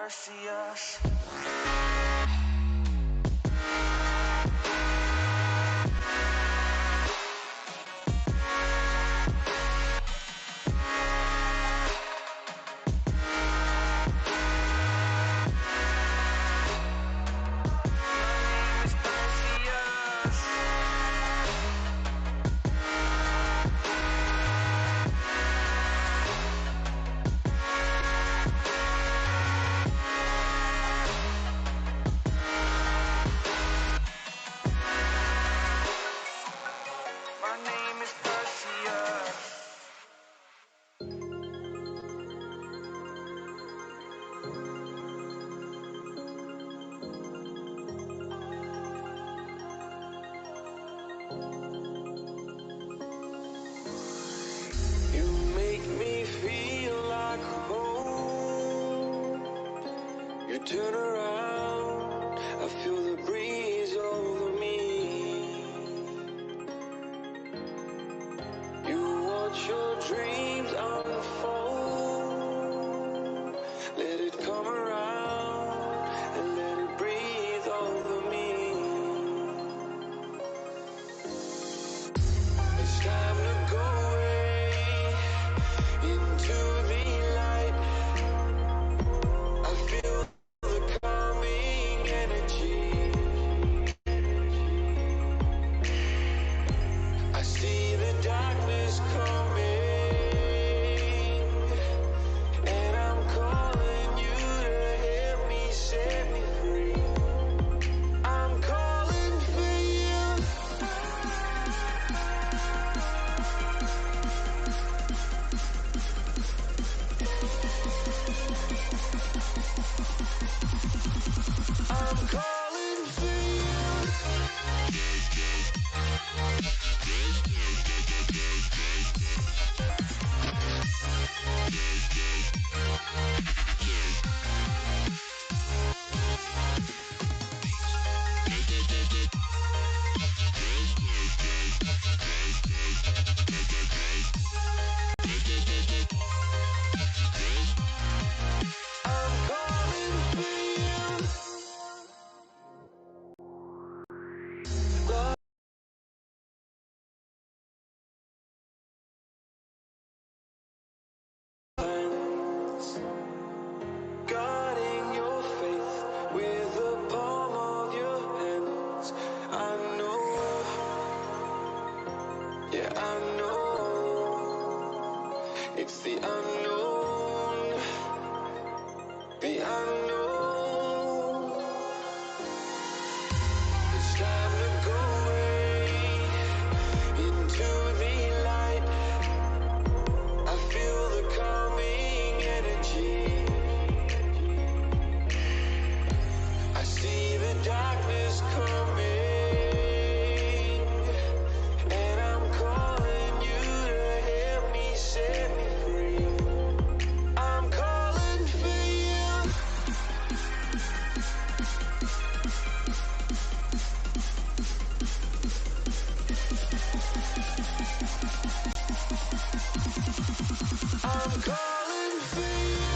mercy us. Turn around, I feel the breeze over me. You watch your dreams unfold. Let it come around and let it breathe over me. It's time to go away into the light. I feel calming energy. I see the darkness coming, and I'm calling you to help me set me free. I'm calling for you. I'm calling for you. Guarding your faith with the palm of your hands. I know, yeah, I know. It's the unknown, the unknown. It's time to go away into the light. I feel the calming energy. I see the darkness coming, and I'm calling you to help me set me free. I'm calling for you. I'm calling for you.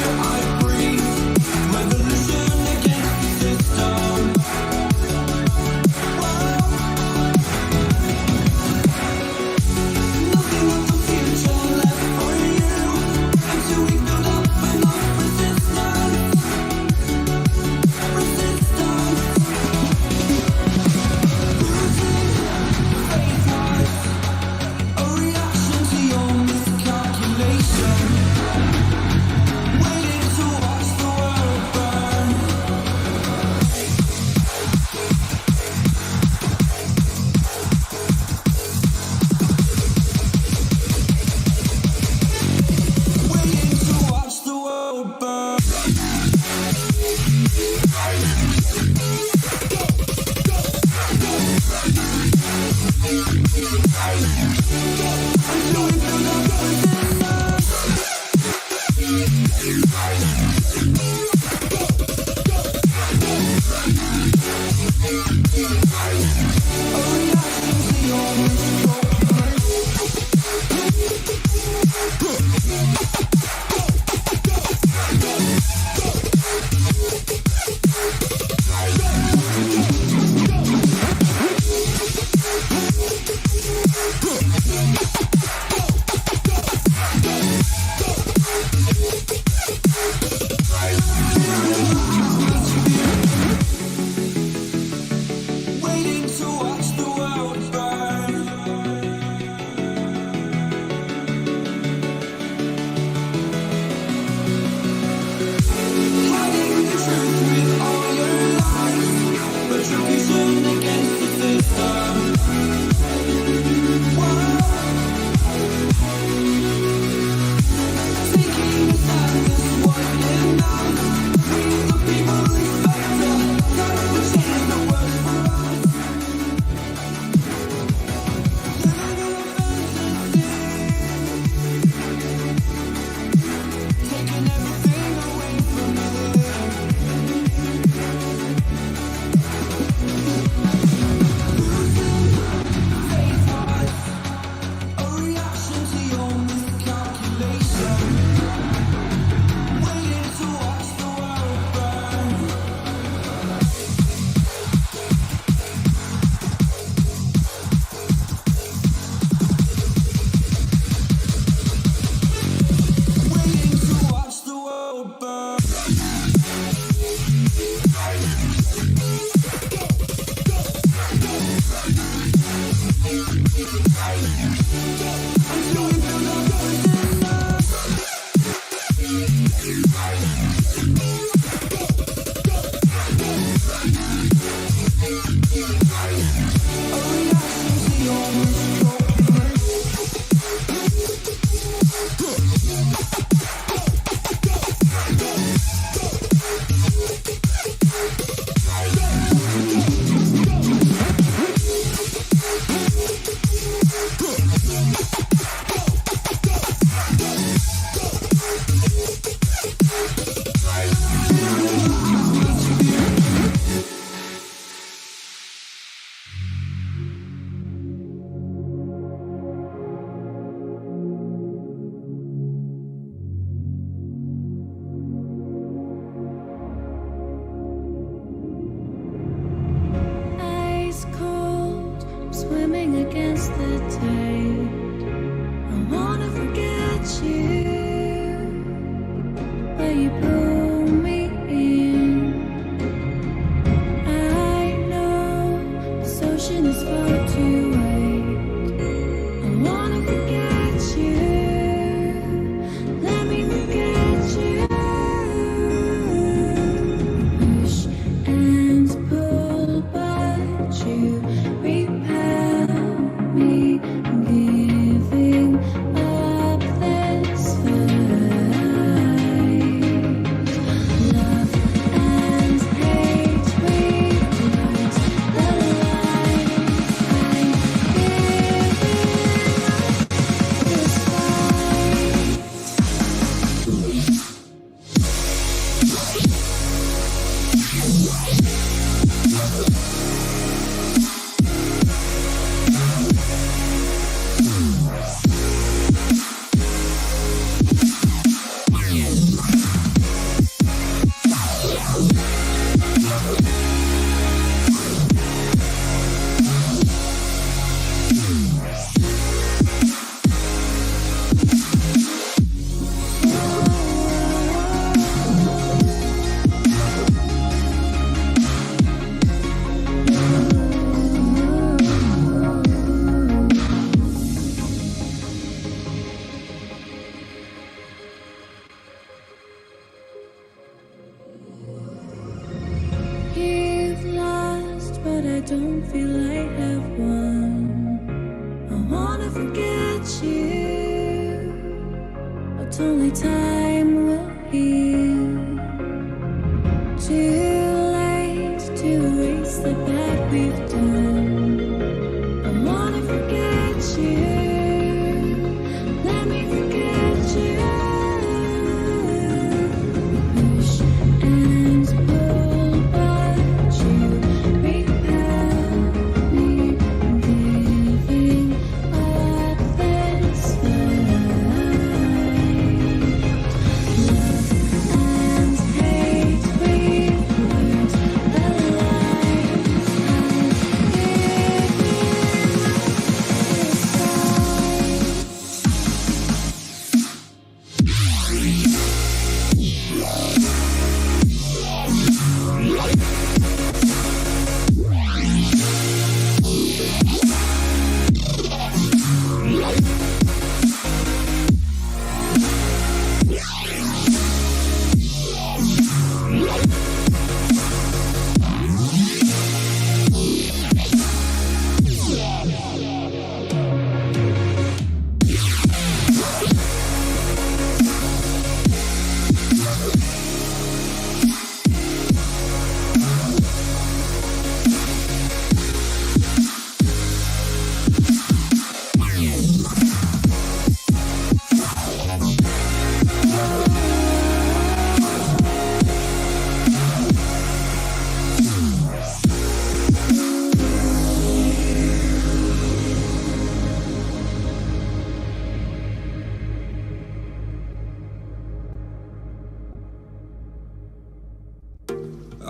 I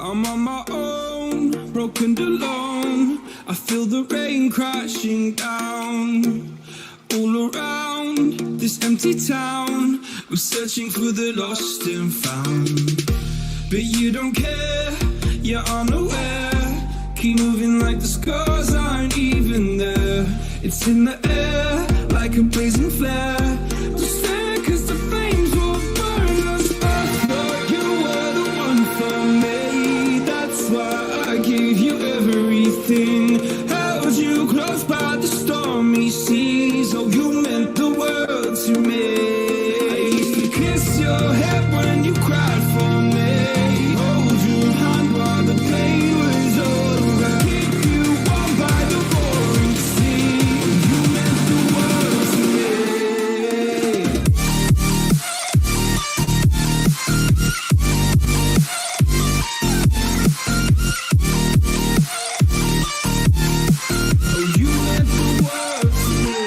I'm on my own, broken alone. I feel the rain crashing down all around this empty town. We're searching for the lost and found, but you don't care, you're unaware. Keep moving like the scars aren't even there. It's in the air like a blazing flare. Just stare, 'cause the flames will burn us. I thought you were the one for me. That's why I gave you everything. Held you close by the stormy seas. Oh, you meant the world to me. I used to kiss your head when you cried for me. Hold your hand while the pain was over. Keep you warm by the roaring sea. You meant the world to me. Oh, you meant the world to me.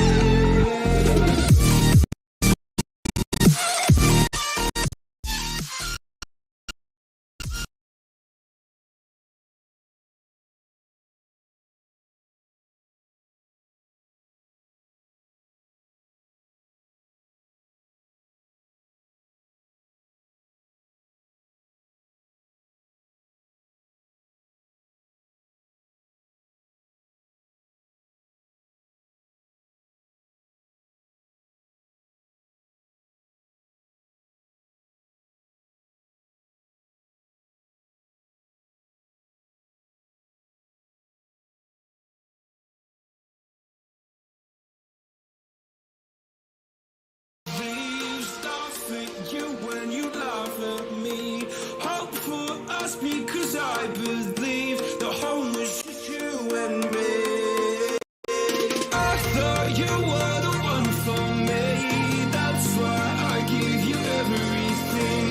You when you laugh at me. Hope for us because I believe the home was just you and me. I thought you were the one for me. That's why I gave you everything.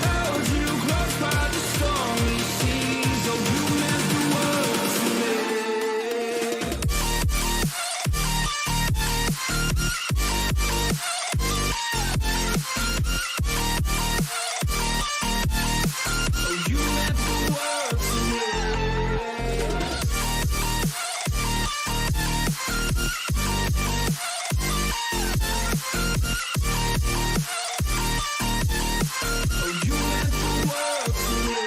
Held you close by the stormy seas. Oh, you meant the world to me. You meant the world to me. Oh, you meant the world to me.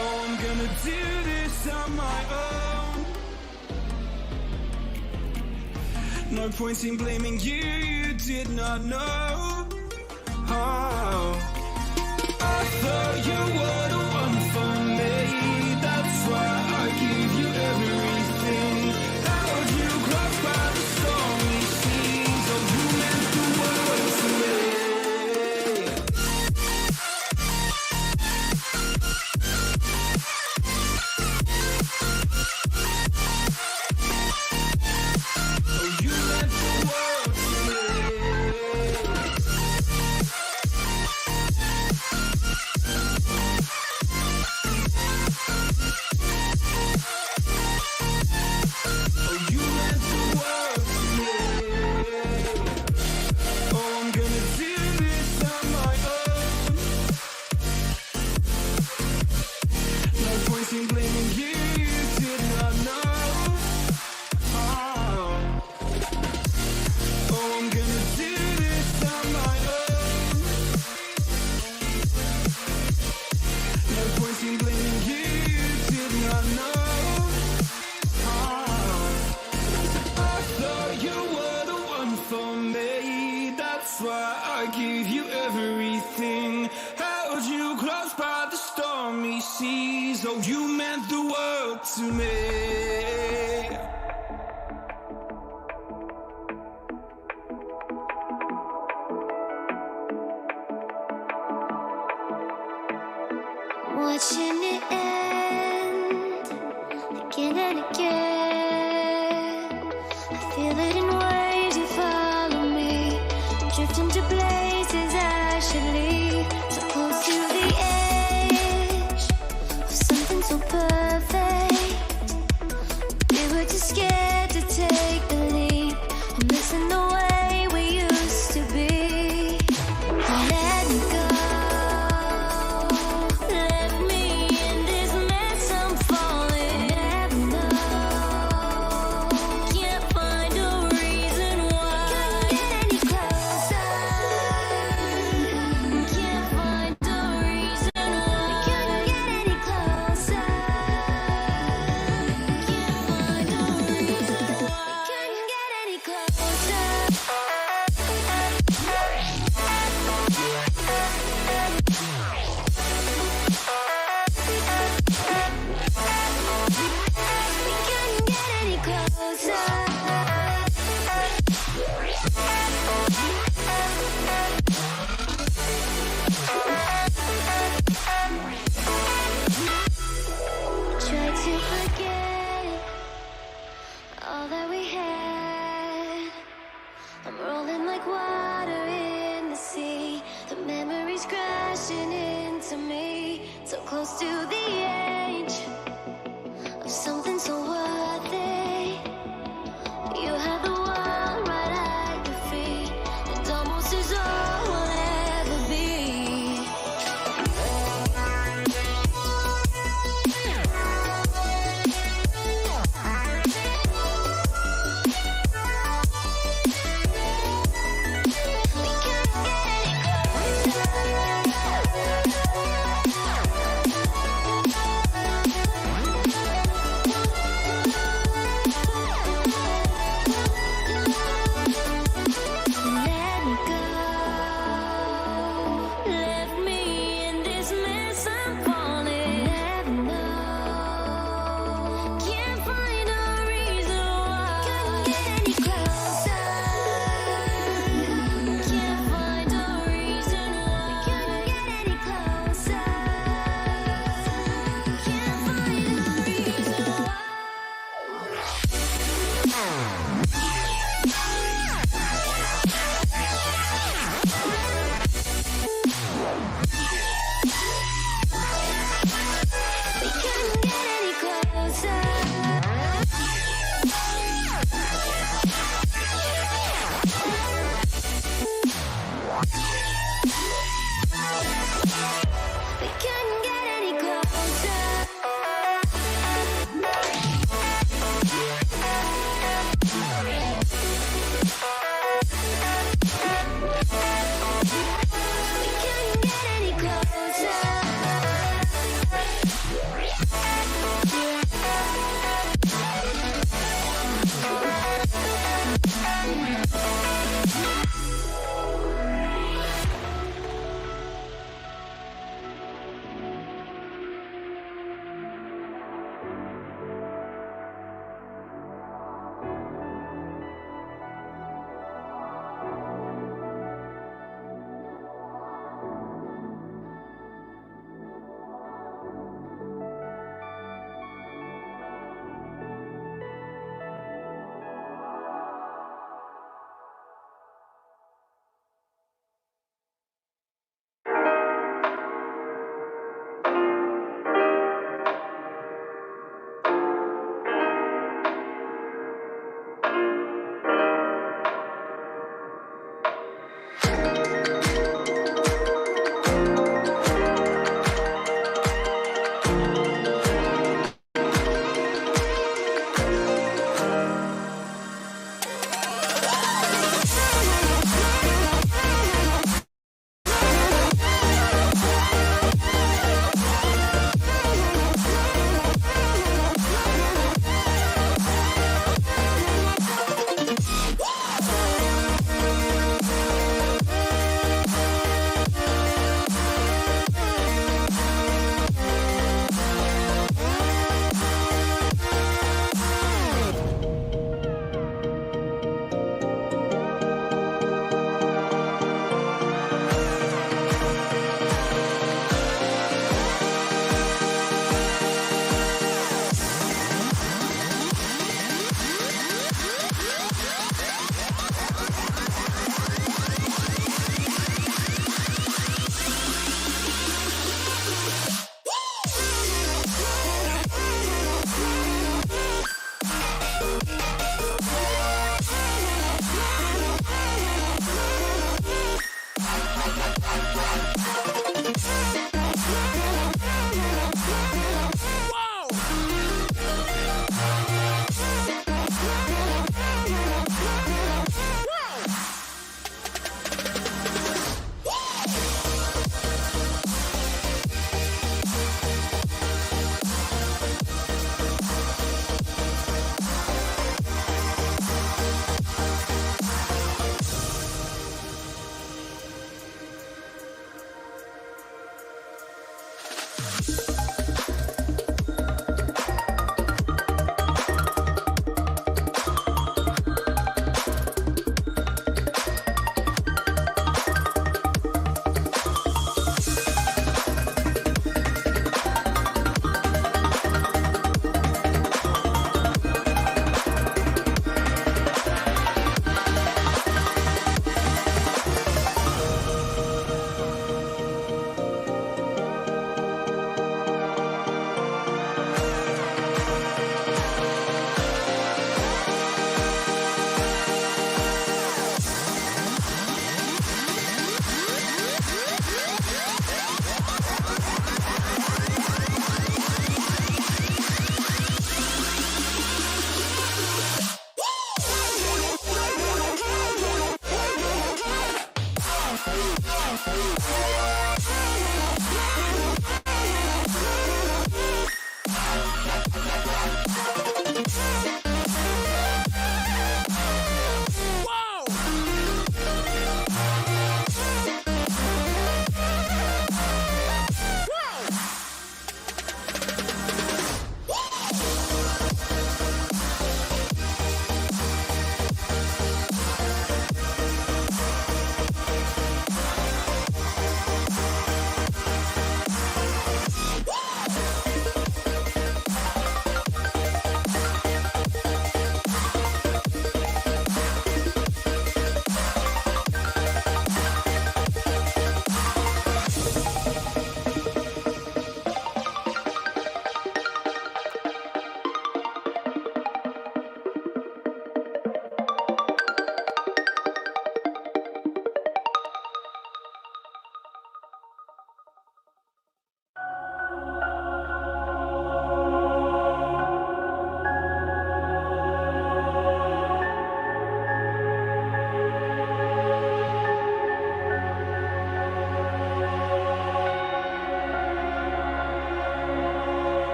Oh, I'm gonna do this on my own. No point in blaming you, you did not know. Oh, I thought you were the one for me. That's why I gave you everything. Held you close by the stormy seas. Oh, you meant the world to me. Oh, you meant the world to me. Oh, you meant the world to me. Oh, I'm gonna do this on my own. No point in blaming you, you did not know. Oh, I'm gonna do this on my own. No point in blaming you, you did not know. I thought you were the one for me. That's why I gave you everything. Held you close by the stormy seas. Oh, you meant the world to me. Watching it end again and again. I feel it in waves, you follow me. Drifting to places I should leave. So close to the edge of something so perfect. We were too scared to take the leap. I'm missing the way we used to be. Let me go. Let crashing into me, so close to the edge of something so worthy. You have the world right at your feet, and almost is all we'll ever be. We can't get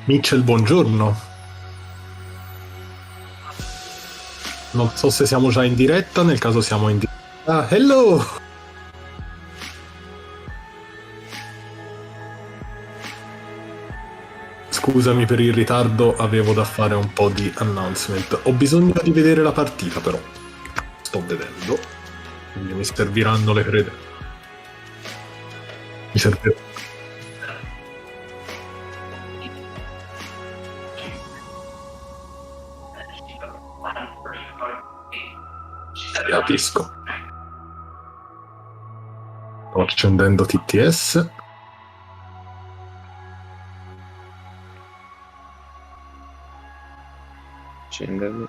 Mitchell, buongiorno. Non so se siamo già in diretta, nel caso siamo in diretta. Ah, hello! Scusami per il ritardo, avevo da fare un po' di announcement. Ho bisogno di vedere la partita, però. Sto vedendo. Quindi mi serviranno le credenze. Mi servirà. Capisco. Sto accendendo TTS. Accendermi.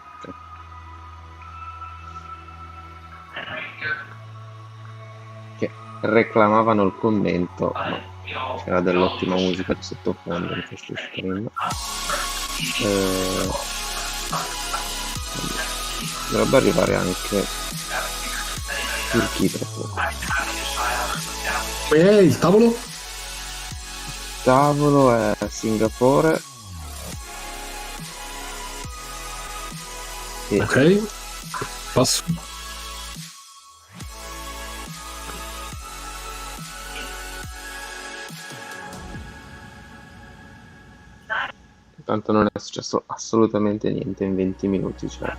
Che reclamavano il commento, ma c'era dell'ottima musica di sottofondo in questo stream. Dovrebbe arrivare anche Turchia. E il tavolo? Il tavolo è Singapore. E Ok. Passo. tanto non è successo assolutamente niente in 20 minuti. Cioè,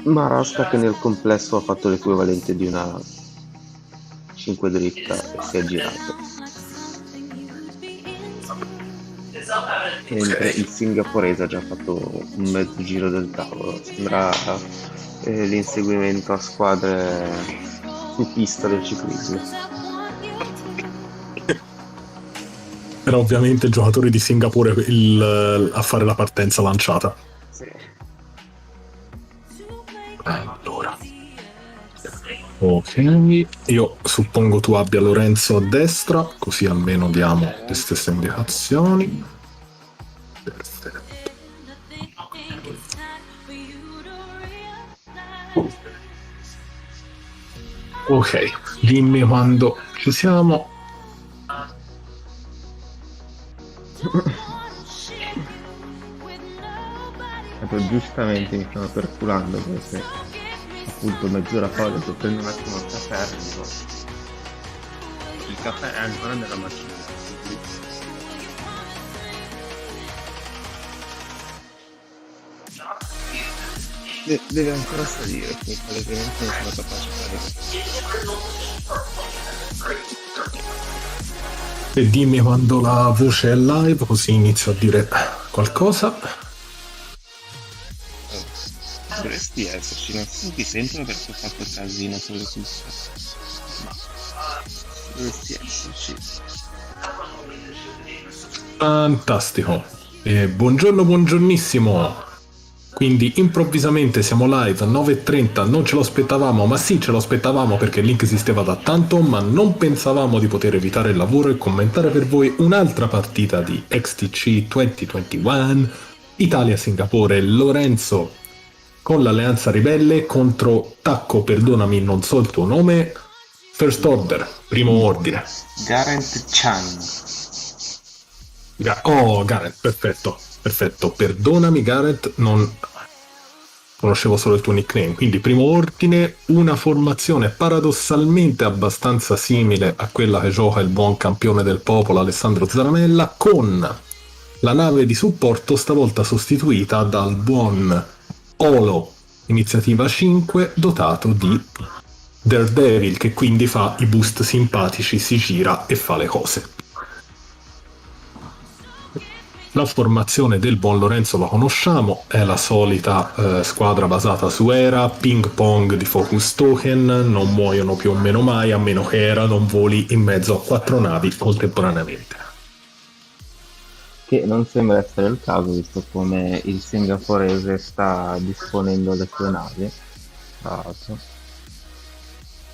Marasca che nel complesso ha fatto l'equivalente di una 5 dritta e si è girato. Mentre il singaporese ha già fatto un mezzo giro del tavolo. Sembra l'inseguimento a squadre su pista del ciclismo. Era ovviamente il giocatore di Singapore a fare la partenza lanciata. Sì. Allora. Ok, io suppongo tu abbia Lorenzo a destra, così almeno diamo le stesse indicazioni. Perfetto. Ok, dimmi quando ci siamo. Giustamente mi stanno perculando perché appunto mezz'ora fa ho detto prendo un attimo il caffè, arrivo. Il caffè è ancora nella macchina. Deve ancora salire, quindi palesemente non sono capace di fare. E dimmi quando la voce è live, così inizio a dire qualcosa. Dovresti esserci, non so ti sentono perché ho fatto casino sulle cuffie. Ma dovresti esserci. Fantastico. Buongiorno, buongiornissimo. Quindi improvvisamente siamo live a 9:30, non ce lo aspettavamo, ma sì ce lo aspettavamo perché il link esisteva da tanto, ma non pensavamo di poter evitare il lavoro e commentare per voi un'altra partita di XTC 2021, Italia-Singapore. Lorenzo con l'Alleanza Ribelle contro Tacco, perdonami, non so il tuo nome, First Order, primo ordine. Garentt Chan. Garentt, perfetto, perdonami Garentt, non conoscevo solo il tuo nickname, quindi primo ordine, una formazione paradossalmente abbastanza simile a quella che gioca il buon campione del popolo Alessandro Zaramella, con la nave di supporto stavolta sostituita dal buon Olo Iniziativa 5 dotato di Daredevil, che quindi fa i boost simpatici, si gira e fa le cose. La formazione del buon Lorenzo la conosciamo, è la solita squadra basata su Era, ping pong di focus token, non muoiono più o meno mai, a meno che Era non voli in mezzo a 4 navi contemporaneamente. Che non sembra essere il caso, visto come il singaporese sta disponendo le sue navi. Tra l'altro.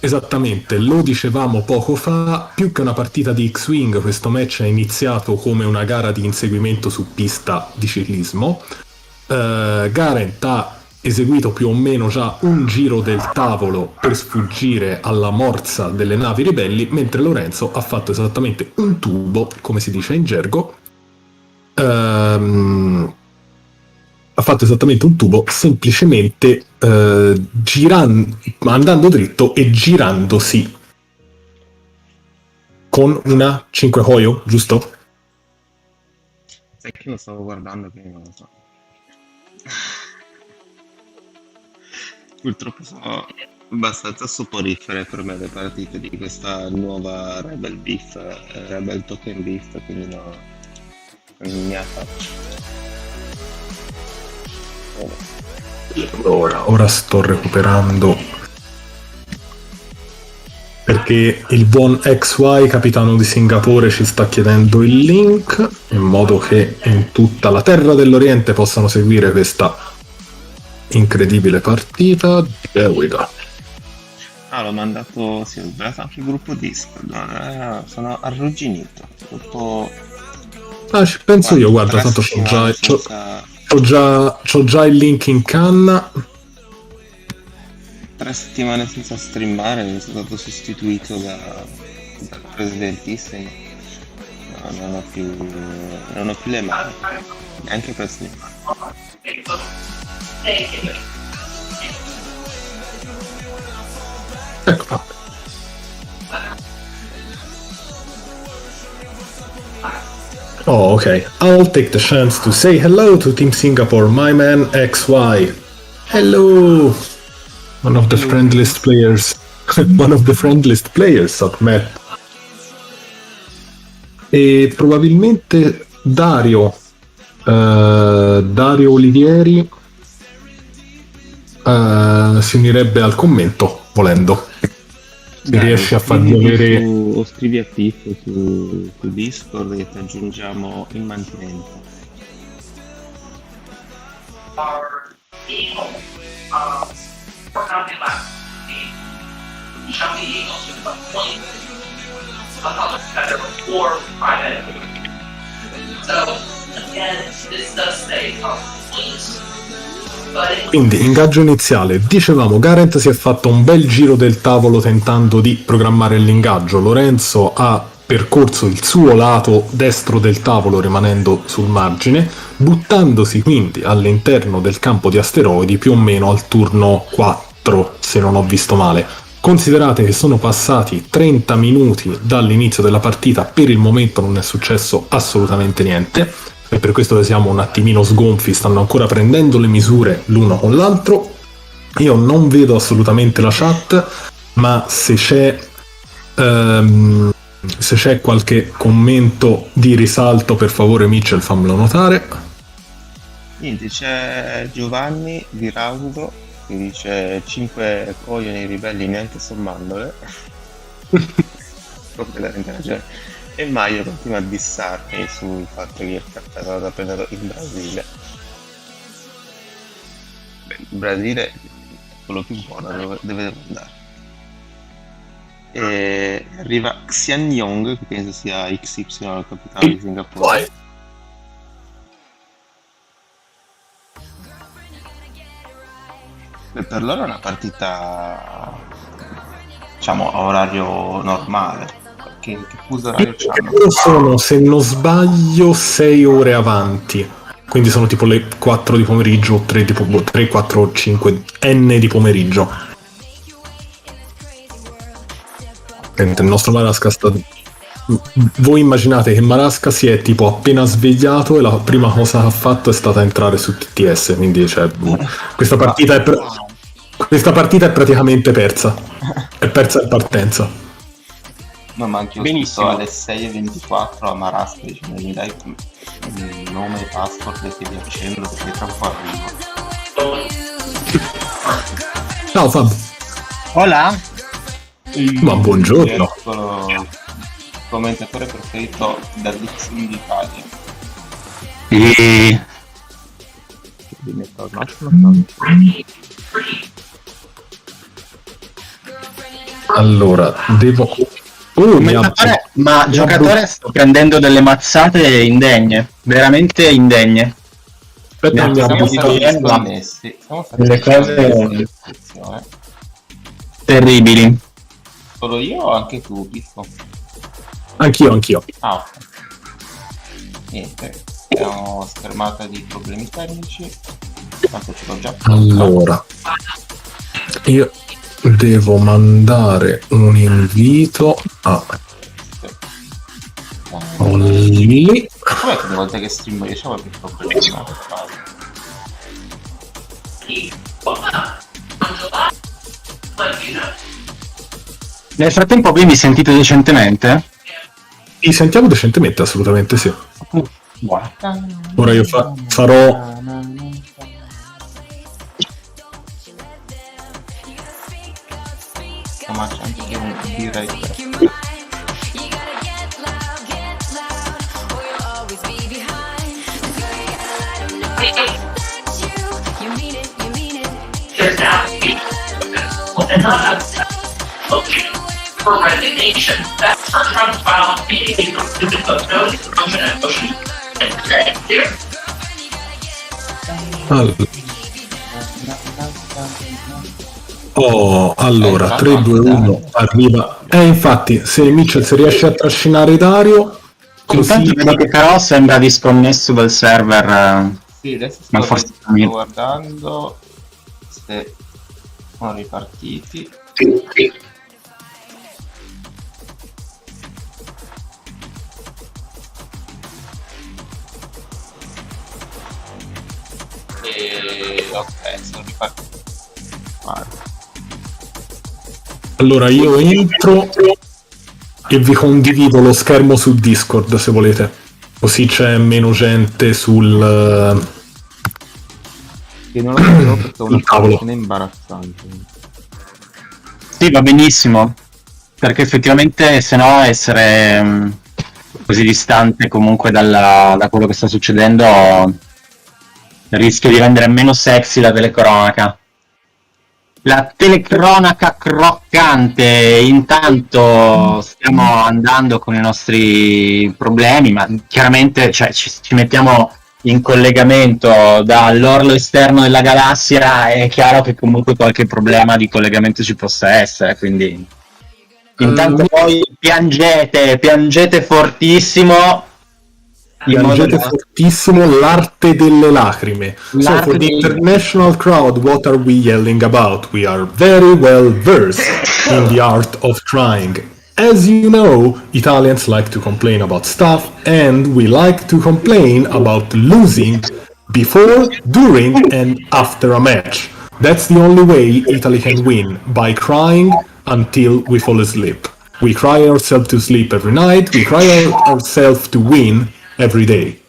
Esattamente, lo dicevamo poco fa, più che una partita di X-Wing, questo match è iniziato come una gara di inseguimento su pista di ciclismo. Garentt ha eseguito più o meno già un giro del tavolo per sfuggire alla morsa delle navi ribelli, mentre Lorenzo ha fatto esattamente un tubo, come si dice in gergo. Ha fatto esattamente un tubo, semplicemente andando dritto e girandosi con una 5 Hoyo, giusto? Sai che lo stavo guardando, quindi non lo so. Purtroppo sono abbastanza soporifere per me le partite di questa nuova Rebel Beef, Rebel Token Beef, quindi no, non mi ha fatto. Ora sto recuperando, perché il buon XY, capitano di Singapore, ci sta chiedendo il link in modo che in tutta la terra dell'Oriente possano seguire questa incredibile partita. There we go. L'ho mandato, sì, ho sbagliato anche il gruppo Discord, sono arrugginito. Dopo Ci penso io, guarda, 3 tanto settimane senza... c'ho già il link in canna. 3 settimane senza streamare, sono stato sostituito dal presidentissimo. No, non ho più le mani, neanche per streamare. Ecco fatto. Oh, okay. I'll take the chance to say hello to Team Singapore, my man XY. Hello! One of the friendliest players. One of the friendliest players I've met. E probabilmente Dario Olivieri si unirebbe al commento, volendo. Se riesci a farmi avere... O scrivi a Piffo su Discord e ti aggiungiamo in mantenimento. Quindi, ingaggio iniziale. Dicevamo, Garentt si è fatto un bel giro del tavolo tentando di programmare l'ingaggio. Lorenzo ha percorso il suo lato destro del tavolo rimanendo sul margine, buttandosi quindi all'interno del campo di asteroidi più o meno al turno 4, se non ho visto male. Considerate che sono passati 30 minuti dall'inizio della partita, per il momento non è successo assolutamente niente, e per questo siamo un attimino sgonfi, stanno ancora prendendo le misure l'uno con l'altro. Io non vedo assolutamente la chat, ma se c'è qualche commento di risalto, per favore Mitchell fammelo notare. Niente, c'è Giovanni di Raudo che dice 5 coglioni ai ribelli neanche sommandole. Completamente ragione. E Maio continua a dissarmi sul fatto che il caffè è da prendere in Brasile. Beh, il Brasile è quello più buono, deve andare. E arriva Xian Yong, che penso sia XY, il capitano di Singapore. E per loro è una partita, diciamo, a orario normale. Che fuso orario c'hanno? Sono, se non sbaglio, 6 ore avanti. Quindi sono tipo le 4 di pomeriggio, 3, 4, 5, n di pomeriggio. Il nostro Marasca sta... Voi immaginate che Marasca si è tipo appena svegliato e la prima cosa che ha fatto è stata entrare su TTS, quindi cioè, questa partita è praticamente persa. È persa in partenza. No, ma anche io sto alle 6:24 a Marasca, dicendo mi dai il nome e passport e ti accendo perché tra un po' arrivo. Ciao Fab. Hola. Ma buongiorno. Il commentatore preferito da Dixon d'Italia. E... Allora, devo... ma giocatore sto prendendo delle mazzate indegne, veramente indegne. Aspetta, mi siamo stati abilito. sconnessi. Delle cose terribili. Solo io o anche tu, Pizzo? Anch'io. Ah, ok. Niente, abbiamo schermata di problemi tecnici. Tanto ce l'ho già. Allora, io devo mandare un invito a Olli. Com'è che ogni volta che stream riesce a qualche problema? Nel frattempo voi mi sentite decentemente? Ti sentiamo decentemente, assolutamente sì. Buono. Ora io farò Ma c'è anche un direct. For resignation, that's not Trump filed immediately of notice of permanent motion and credit here. Allora 3, 2, 1 arriva. Infatti, se Mitchell si riesce a trascinare Dario, Intanto vedo che però sembra disconnesso dal server. Sì, adesso ma sto forse guardando se sono ripartiti. E ok, sono ripartiti. Guarda. allora io entro e vi condivido lo schermo su Discord se volete, così c'è meno gente sul Che non lo sapevo perché è una Cavolo. situazione imbarazzante. Sì, va benissimo. Perché effettivamente se no essere così distante comunque da quello che sta succedendo rischia di rendere meno sexy la telecronaca. La telecronaca croccante. Intanto stiamo andando con i nostri problemi, ma chiaramente ci mettiamo in collegamento dall'orlo esterno della galassia. È chiaro che comunque qualche problema di collegamento ci possa essere, quindi intanto voi piangete fortissimo. piangete fortissimo l'arte delle lacrime. So for the international crowd, what are we yelling about? We are very well versed in the art of crying. As you know, Italians like to complain about stuff, and we like to complain about losing before, during, and after a match. That's the only way Italy can win, by crying until we fall asleep. We cry ourselves to sleep every night, we cry ourselves to win every day.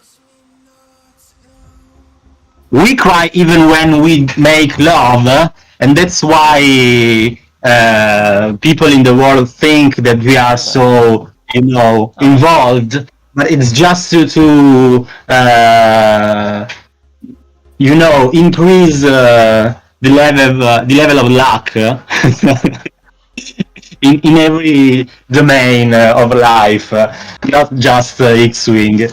We cry even when we make love, and that's why people in the world think that we are so, involved. But it's just to increase the level of luck in every domain of life, not just X-Wing.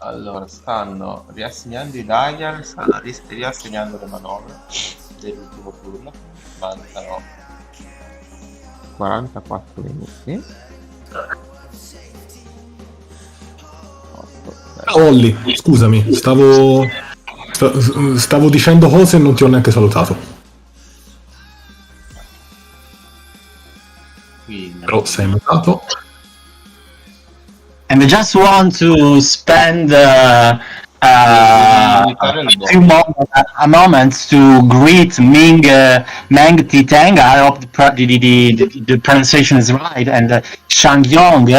Allora, stanno riassegnando i dial, stanno riassegnando le manovre dell'ultimo turno. Mancano 44 minuti. Olli, scusami, stavo dicendo cose e non ti ho neanche salutato. quindi Però sei mutato. And I just want to spend a moment to greet Meng Titeng. I hope the pronunciation is right. And Shang Yong,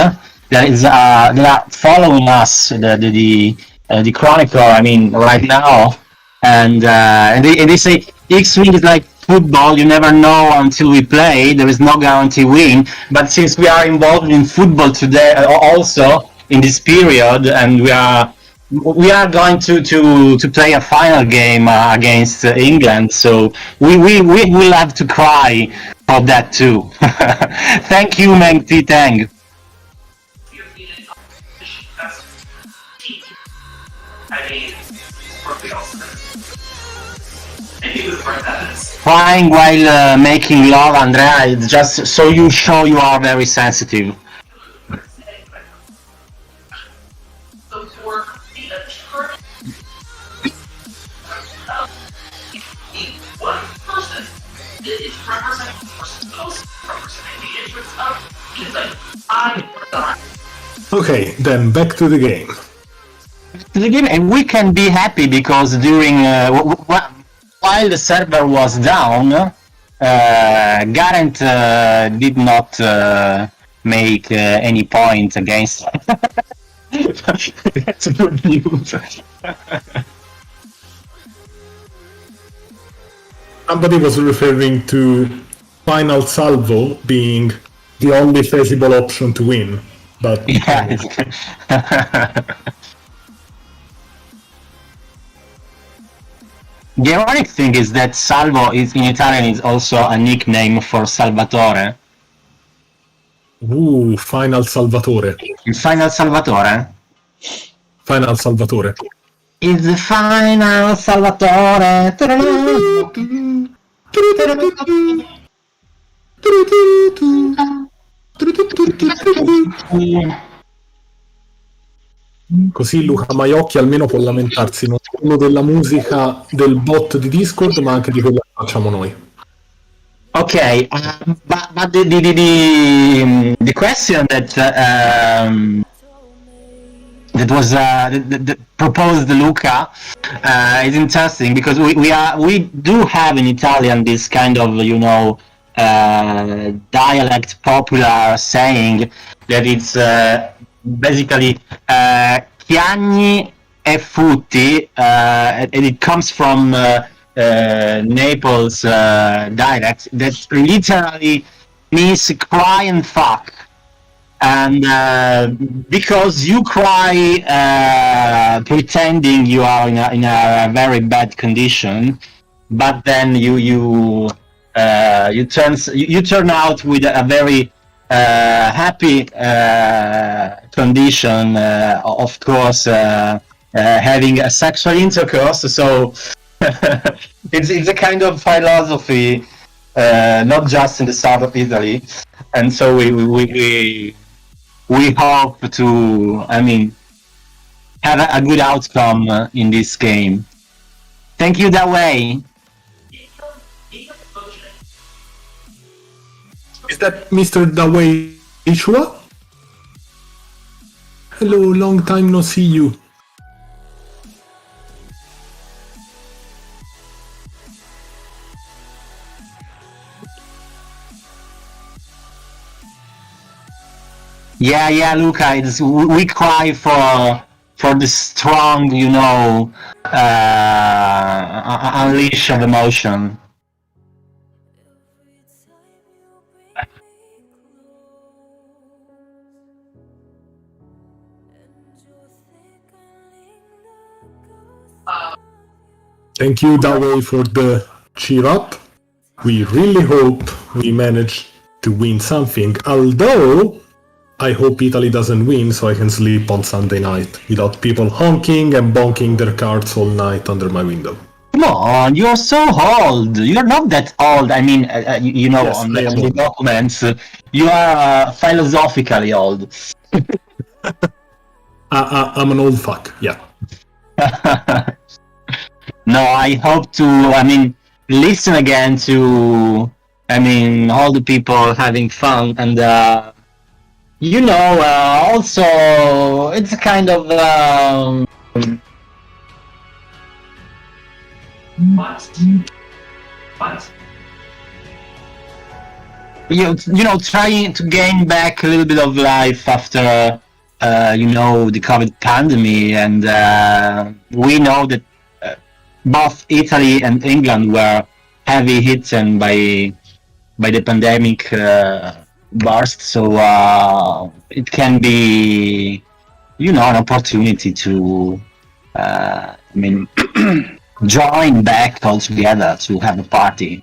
that are following us, the Chronicle. I mean, right now, and they say X-Wing is like football. You never know until we play. There is no guarantee win. But since we are involved in football today, also in this period, and we are going to play a final game against England, so we will have to cry for that too. Thank you, Meng Titeng. I mean, what we all said. And you would write that as Crying while making love, Andrea, it's just so you show you are very sensitive. so for the attorney, one person is representing the person supposed to representing the interests of, it's like, I thought. Okay, then back to the game. The game, and we can be happy because during while the server was down, Garentt did not make any point against. That's good news. Somebody was referring to Final Salvo being the only feasible option to win, but Yeah. The ironic thing is that Salvo is in Italian is also a nickname for Salvatore. Final Salvatore. Il Final Salvatore Final Salvatore. is the Final Salvatore. Così Luca Maiocchi almeno può lamentarsi non solo della musica del bot di Discord, ma anche di quella che facciamo noi. Okay, but the question that that was that proposed Luca is interesting because we do have in Italian this kind of dialect popular saying that it's basically chiagni e futti, and it comes from Naples dialect that literally means cry and fuck. And because you cry pretending you are in a very bad condition, but then you turn out with a very happy condition, of course, having a sexual intercourse. So it's a kind of philosophy, not just in the south of Italy, and so we hope to, have a good outcome in this game. Thank you, that way. Is that Mr. Dawei Ishua? Hello, long time no see you. Yeah, Luca. We cry for the strong, unleash of emotion. Thank you, Dawei, for the cheer up. We really hope we manage to win something, although I hope Italy doesn't win so I can sleep on Sunday night without people honking and bonking their cards all night under my window. Come on, you're so old. You're not that old. Yes, on I am the old. documents, you are philosophically old. I'm an old fuck, yeah. No, I hope to, listen again to, all the people having fun and, also, it's a kind of, trying to gain back a little bit of life after, the COVID pandemic, and we know that both Italy and England were heavy hit by the pandemic burst, so it can be, an opportunity to, join back all together to have a party.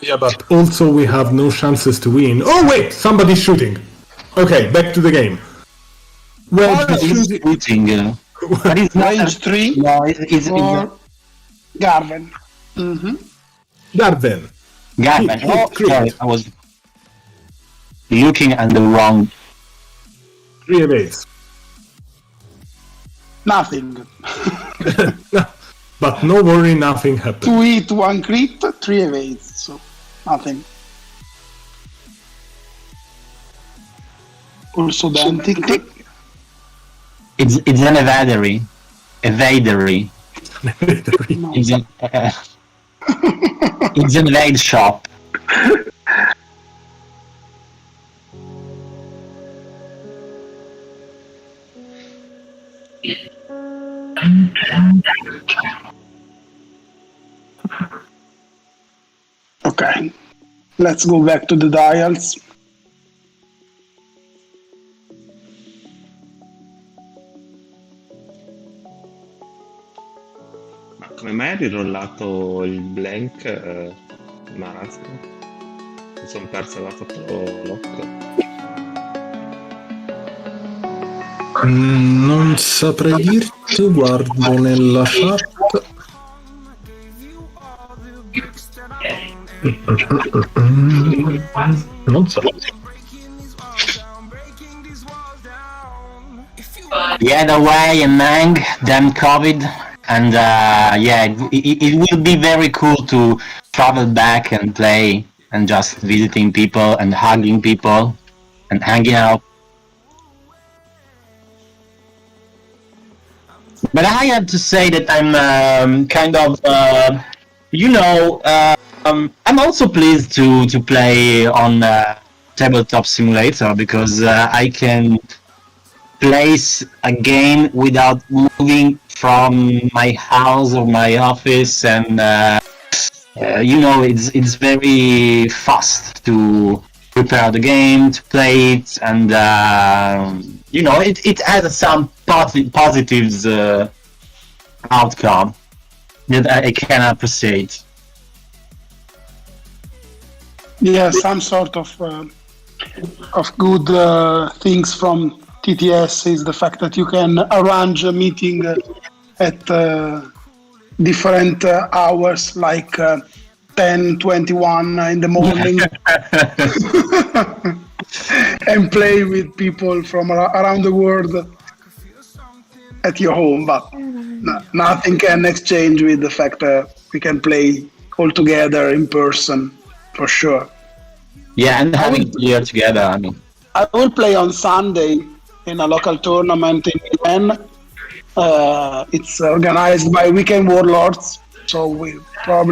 Yeah, but also we have no chances to win. Oh wait, somebody's shooting. Okay, back to the game. Well, Shooting. But it's not Range 3 No, it's for Garven. Mm-hmm. Garden. Garment. Hit, Oh, crit. sorry, I was looking at the wrong. 3 evades. Nothing. But no worry, nothing happened. 2 hit, 1 crit, 3 evades, so nothing. Also the entity. It's an evadery. Evadery. No. It's an it's an evade shop. Okay, let's go back to the dials. Ma come mai hai rirollato il blank, Marasca? Mi sono perso, aveva fatto lock. Non saprei dirti, guardo nella chat. Non so. Yeah, the way and Mang, damn COVID, and yeah, it will be very cool to travel back and play and just visiting people and hugging people and hanging out. But I have to say that I'm kind of, I'm also pleased to play on Tabletop Simulator because I can place a game without moving from my house or my office, and it's very fast to prepare the game, to play it, and it has some positives outcome that I can appreciate. Yeah, some sort of good things from TTS is the fact that you can arrange a meeting at different hours, like 10:21 in the morning, and play with people from around the world at your home. But nothing can exchange with the fact that we can play all together in person, for sure. Yeah, and having beer together, I mean. I will play on Sunday in a local tournament in Milan. It's organized by Weekend Warlords, so we are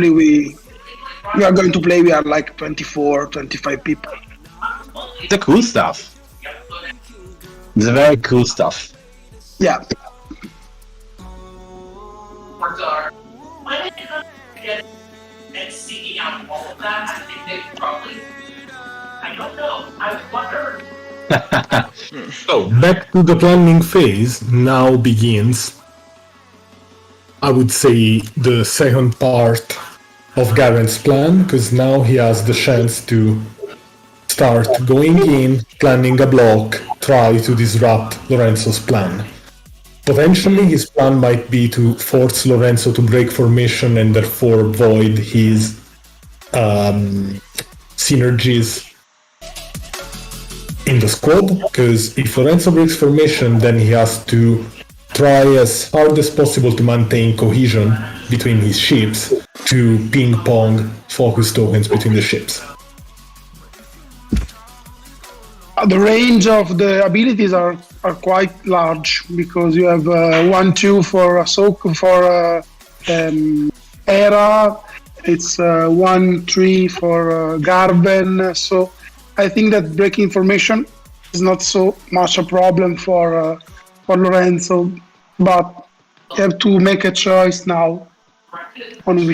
going to play. We are like 24, 25 people. The cool stuff. It's very cool stuff. Yeah. And seeking out all of that, I think they probably. I don't know. I wonder. So, back to the planning phase now begins. I would say the second part of Garentt's plan, because now he has the chance to start going in, planning a block, try to disrupt Lorenzo's plan. Potentially his plan might be to force Lorenzo to break formation and therefore void his synergies in the squad, because if Lorenzo breaks formation, then he has to try as hard as possible to maintain cohesion between his ships to ping-pong focus tokens between the ships. The range of the abilities are quite large, because you have 1-2 for Ahsoka, for Hera, it's 1-3 for Garven, so I think that breaking formation is not so much a problem for Lorenzo, but you have to make a choice now on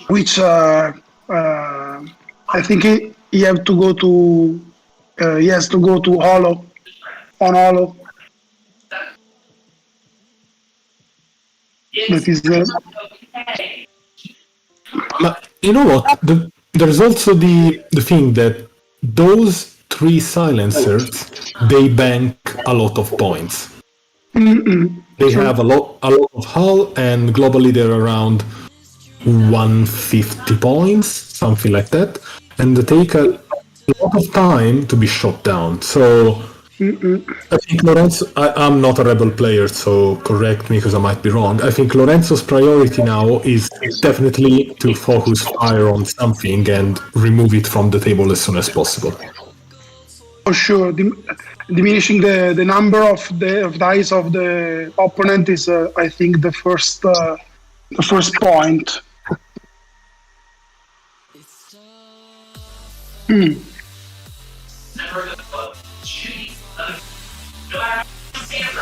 which I think he has to go to Holo, on Holo. That is But you know what? There's also the thing that those three silencers, they bank a lot of points. They True. have a lot of hull, and globally they're around 150 points, something like that, and they take a lot of time to be shot down. So I think Lorenzo, I'm not a Rebel player, so correct me because I might be wrong. I think Lorenzo's priority now is definitely to focus fire on something and remove it from the table as soon as possible. For sure, diminishing the number of dice of the opponent is, I think, the first point.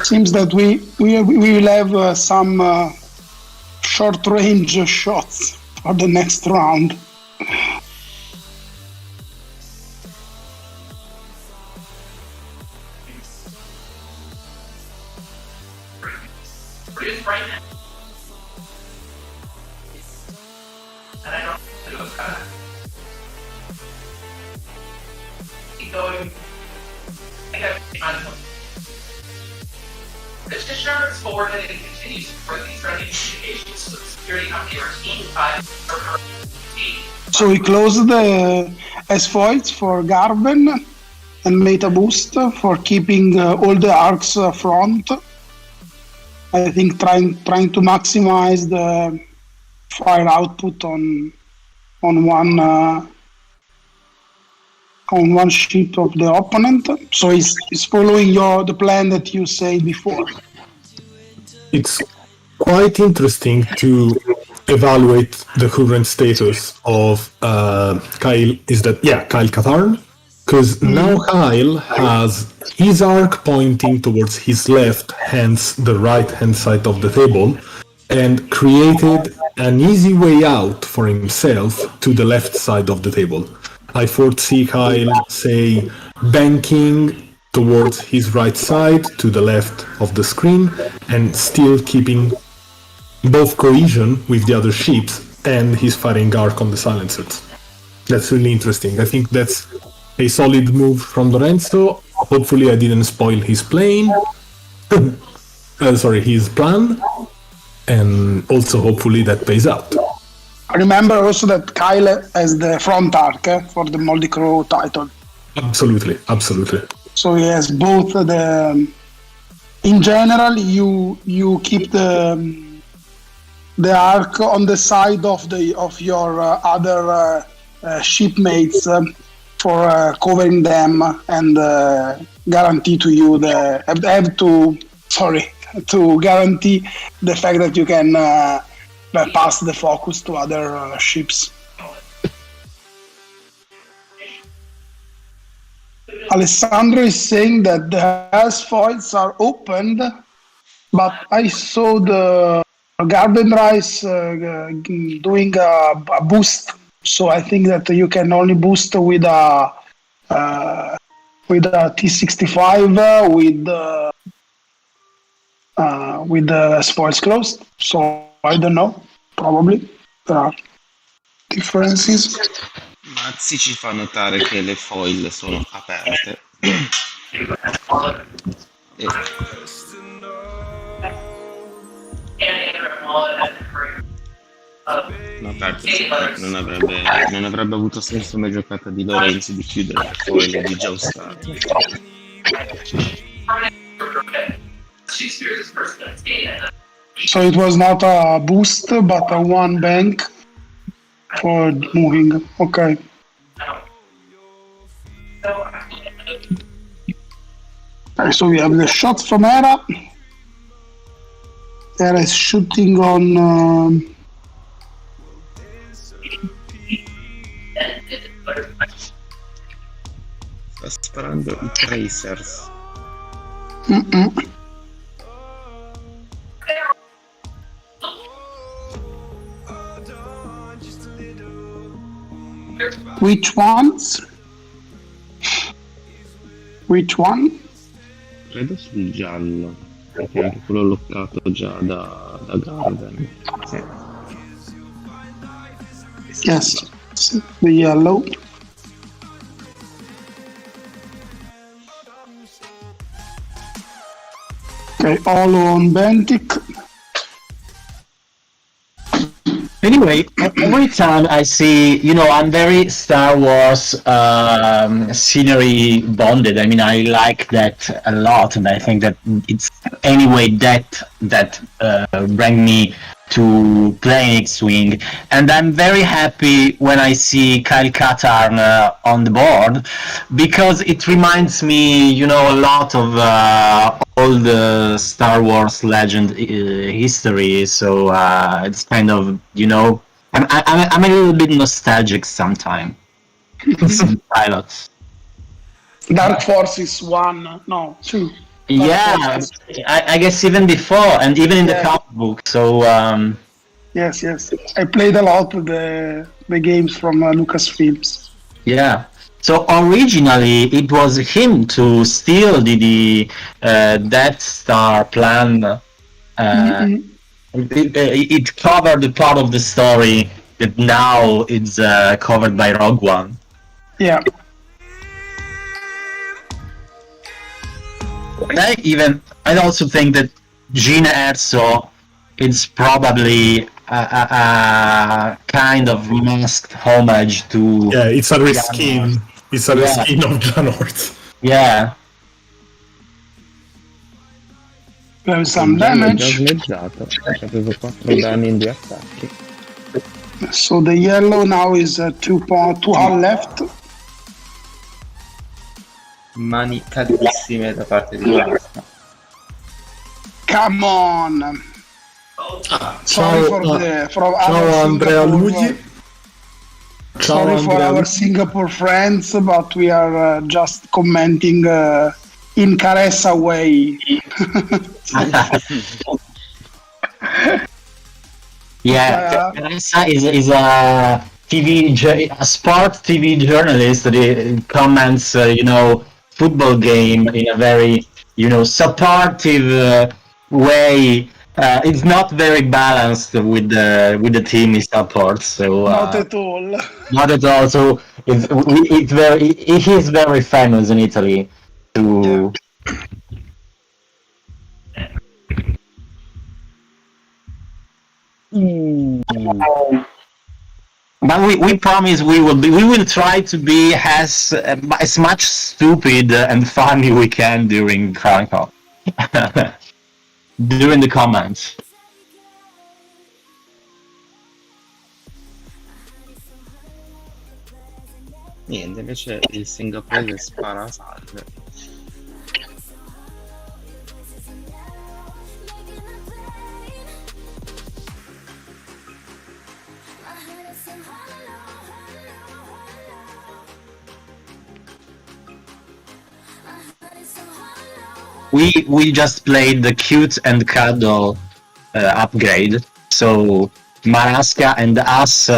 Seems that we will have some short range shots for the next round. Right now. And I don't keep going. I got this discharge forward and it continues for these running communications with the security company or team 5 or team. So we closed the S-foils for Garben and Meta Boost for keeping all the arcs front. I think trying to maximize the fire output on one ship of the opponent. So he's following the plan that you said before. It's quite interesting to evaluate the current status of Kyle. Kyle Katarn? Because now Kyle has his arc pointing towards his left, hence the right-hand side of the table, and created an easy way out for himself to the left side of the table. I foresee Kyle, say, banking towards his right side to the left of the screen and still keeping both cohesion with the other ships and his firing arc on the silencers. That's really interesting. I think that's a solid move from Lorenzo. Hopefully I didn't spoil his plane. His plan. And also hopefully that pays out. Remember also that Kyle has the front arc for the Moldy Crow title. Absolutely. So he has both in general, you keep the arc on the side of your other shipmates for covering them and guarantee to you to guarantee the fact that you can pass the focus to other ships. Alessandro is saying that the S-foils are opened, but I saw the Garden Rice doing a boost, so I think that you can only boost with a T65 with the spoils closed. So I don't know. Probably there are differences. Mazzi ci fa notare che le foil sono aperte. Non avrebbe avuto senso una giocata di Lorenzo di chiudere le foil di già ustate. So it was not a boost, but a one bank for moving. Okay. So we have the shot from Era. Era is shooting on. Sta sparando i tracers. Which ones? Which one? Credo sul giallo, perché anche quello loccato già da Garden. Yes, the yellow. Okay, all on Bentic. Anyway, every time I see, I'm very Star Wars scenery bonded. I mean, I like that a lot, and I think that it's anyway that bring me to play X-Wing. And I'm very happy when I see Kyle Katarn on the board, because it reminds me, a lot of old Star Wars legend history. So it's kind of, I'm a little bit nostalgic sometimes. Some pilots. Dark Forces 1, no, 2. Yeah, I guess even before, and even in the comic book. So Yes. I played a lot the games from Lucasfilms. yeah. So originally it was him to steal the Death Star plan. It covered the part of the story that now it's covered by Rogue One. Yeah. And I also think that Gene Erso is probably a kind of masked homage to. Yeah, it's a reskin. It's a reskin of Garentt. Yeah. There's some damage. Danneggiato, ha preso 4 danni in 2 attacchi. So the yellow now is 2 hull left. Mani caldissime da parte di Marasca. Come on. Sorry for ciao Andrea Luigi. Sorry for our Singapore friends, but we are just commenting in Caressa way. Yeah, Teresa is a sport TV journalist that comments, football game in a very, supportive way. It's not very balanced with the team he supports. So not at all. Not at all. So he is very famous in Italy. But we promise we will try to be as much stupid and funny we can during Chronicle. During the comments. Niente, invece il singaporese spara salve. We just played the cute and cuddle upgrade. So Marasca and us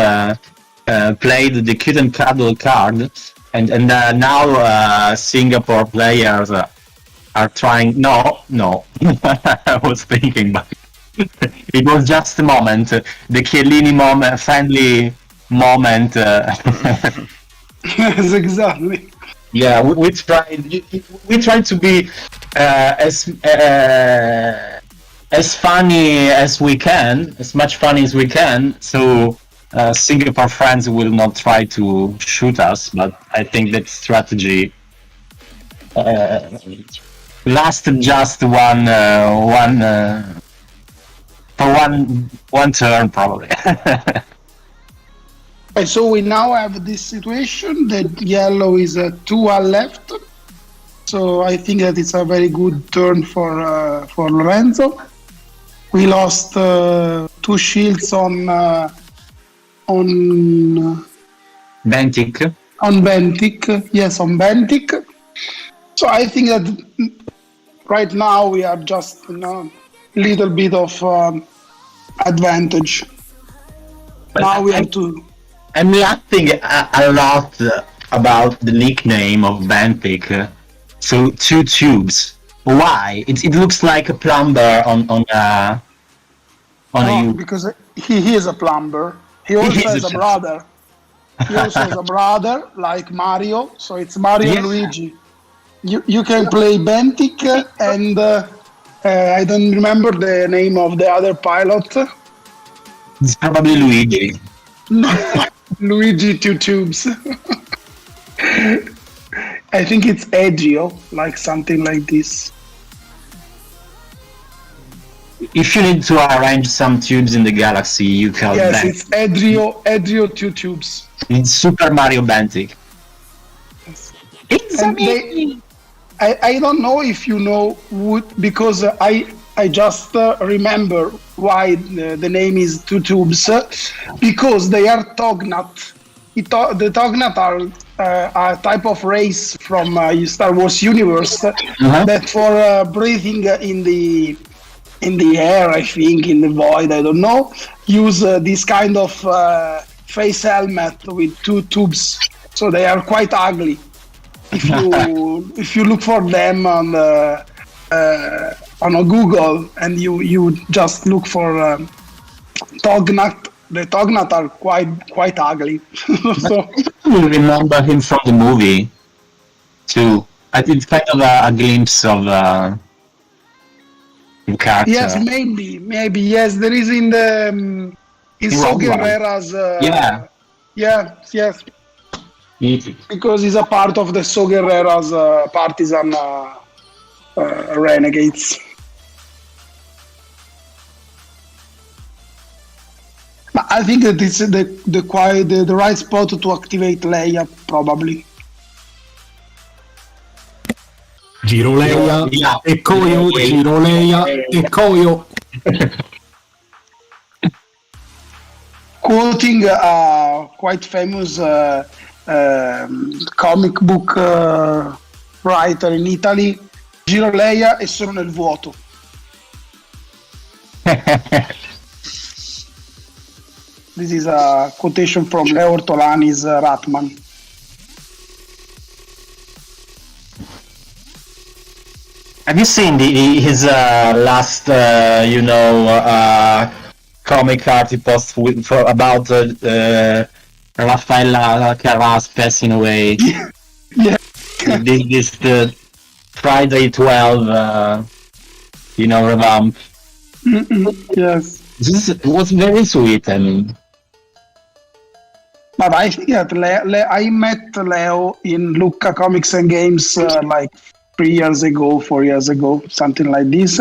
played the cute and cuddle card, and now Singapore players are trying. No, I was thinking, but it was just a moment. The Chiellini moment, friendly moment. Yes, exactly. Yeah, we tried to be as funny as we can, as much fun as we can. So Singapore fans will not try to shoot us, but I think that strategy lasted just one turn probably. So we now have this situation that yellow is 2 hull left. So I think that it's a very good turn for Lorenzo. We lost 2 shields on Bentic. On Bentic, yes, on Bentic. So I think that right now we are just in a little bit of advantage. Now we have to. I'm laughing a lot about the nickname of Bentic. So 2 tubes. Why? It looks like a plumber on a. Because he is a plumber. He also has a brother. He also has a brother like Mario. So it's Mario and Luigi. You can play Bentic I don't remember the name of the other pilot. It's probably Luigi. Luigi Two Tubes. I think it's Edgio, like something like this. If you need to arrange some tubes in the galaxy, you can. Yes, it's Edgio Two Tubes. It's Super Mario Bantic. It's And I don't know if you know because I just remember why the name is Two Tubes, because they are Tognat. The Tognat are a type of race from Star Wars universe that for breathing in the air, I think, in the void, I don't know, use this kind of face helmet with two tubes. So they are quite ugly. If you look for them on Google and you just look for Tognat, the Tognat are quite ugly. So I remember him from the movie too. I did kind of a glimpse of character. yes, maybe yes. There is in the in So Rogue One. Guerrera's. Yes. Because he's a part of the So Guerrera's partisan renegades. But I think that it's the right spot to activate Leia, probably. Giro Leia Yeah. e Koyo, Giro Leia e Koyo. Quoting a quite famous comic book writer in Italy, Giro Leia è solo nel vuoto. This is a quotation from Leo Ortolani's Ratman. Have you seen his last, comic article about Raffaella Carrà's passing away? Yeah. This the Friday 12, revamp. Yes. This was very sweet. I mean, But I think that I met Leo in Lucca Comics and Games like 3 years ago, 4 years ago, something like this.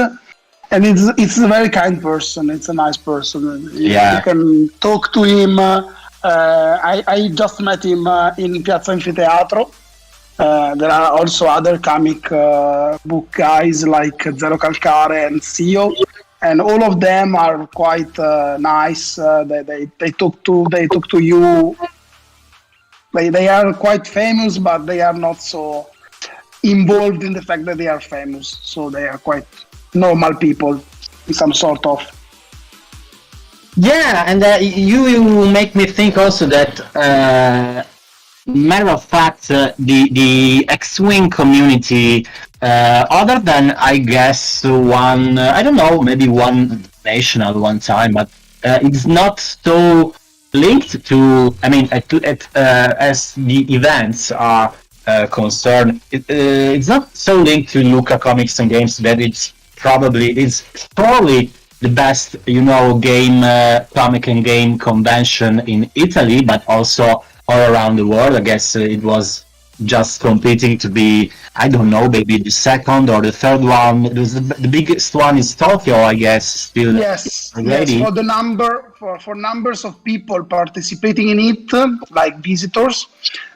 And it's a very kind person. It's a nice person. Yeah. You can talk to him. I just met him in Piazza Anfiteatro. There are also other comic book guys like Zero Calcare and CEO, and all of them are quite nice. They talk to you. They are quite famous, but they are not so involved in the fact that they are famous. So they are quite normal people, some sort of. yeah, and you make me think also that, matter of fact, the X-Wing community, other than, I guess, one, I don't know, maybe one nation at one time, but it's not so linked to, I mean, as the events are concerned, it's not so linked to Lucca Comics and Games that it's probably the best, game, comic and game convention in Italy, but also all around the world. I guess it was just competing to be, I don't know, maybe the second or the third one. It was the biggest one is Tokyo, I guess, still. Yes, already. for the for numbers of people participating in it, like visitors,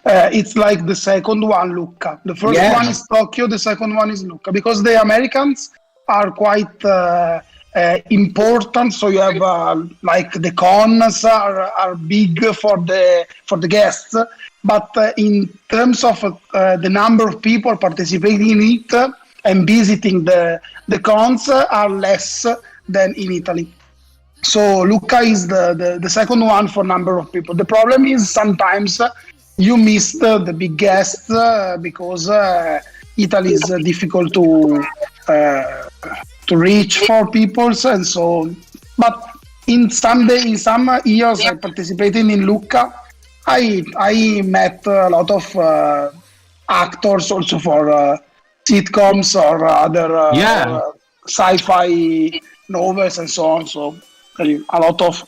it's like the second one, Lucca. The first one is Tokyo, the second one is Lucca, because the Americans are quite important. So you have like the cons are big for the guests, but in terms of the number of people participating in it and visiting the cons are less than in Italy. So Lucca is the second one for number of people. The problem is sometimes you miss the big guests because Italy is difficult to reach for people, and so. But in some years I participated in Lucca. I met a lot of actors also for sitcoms or other sci-fi novels and so on. So a lot of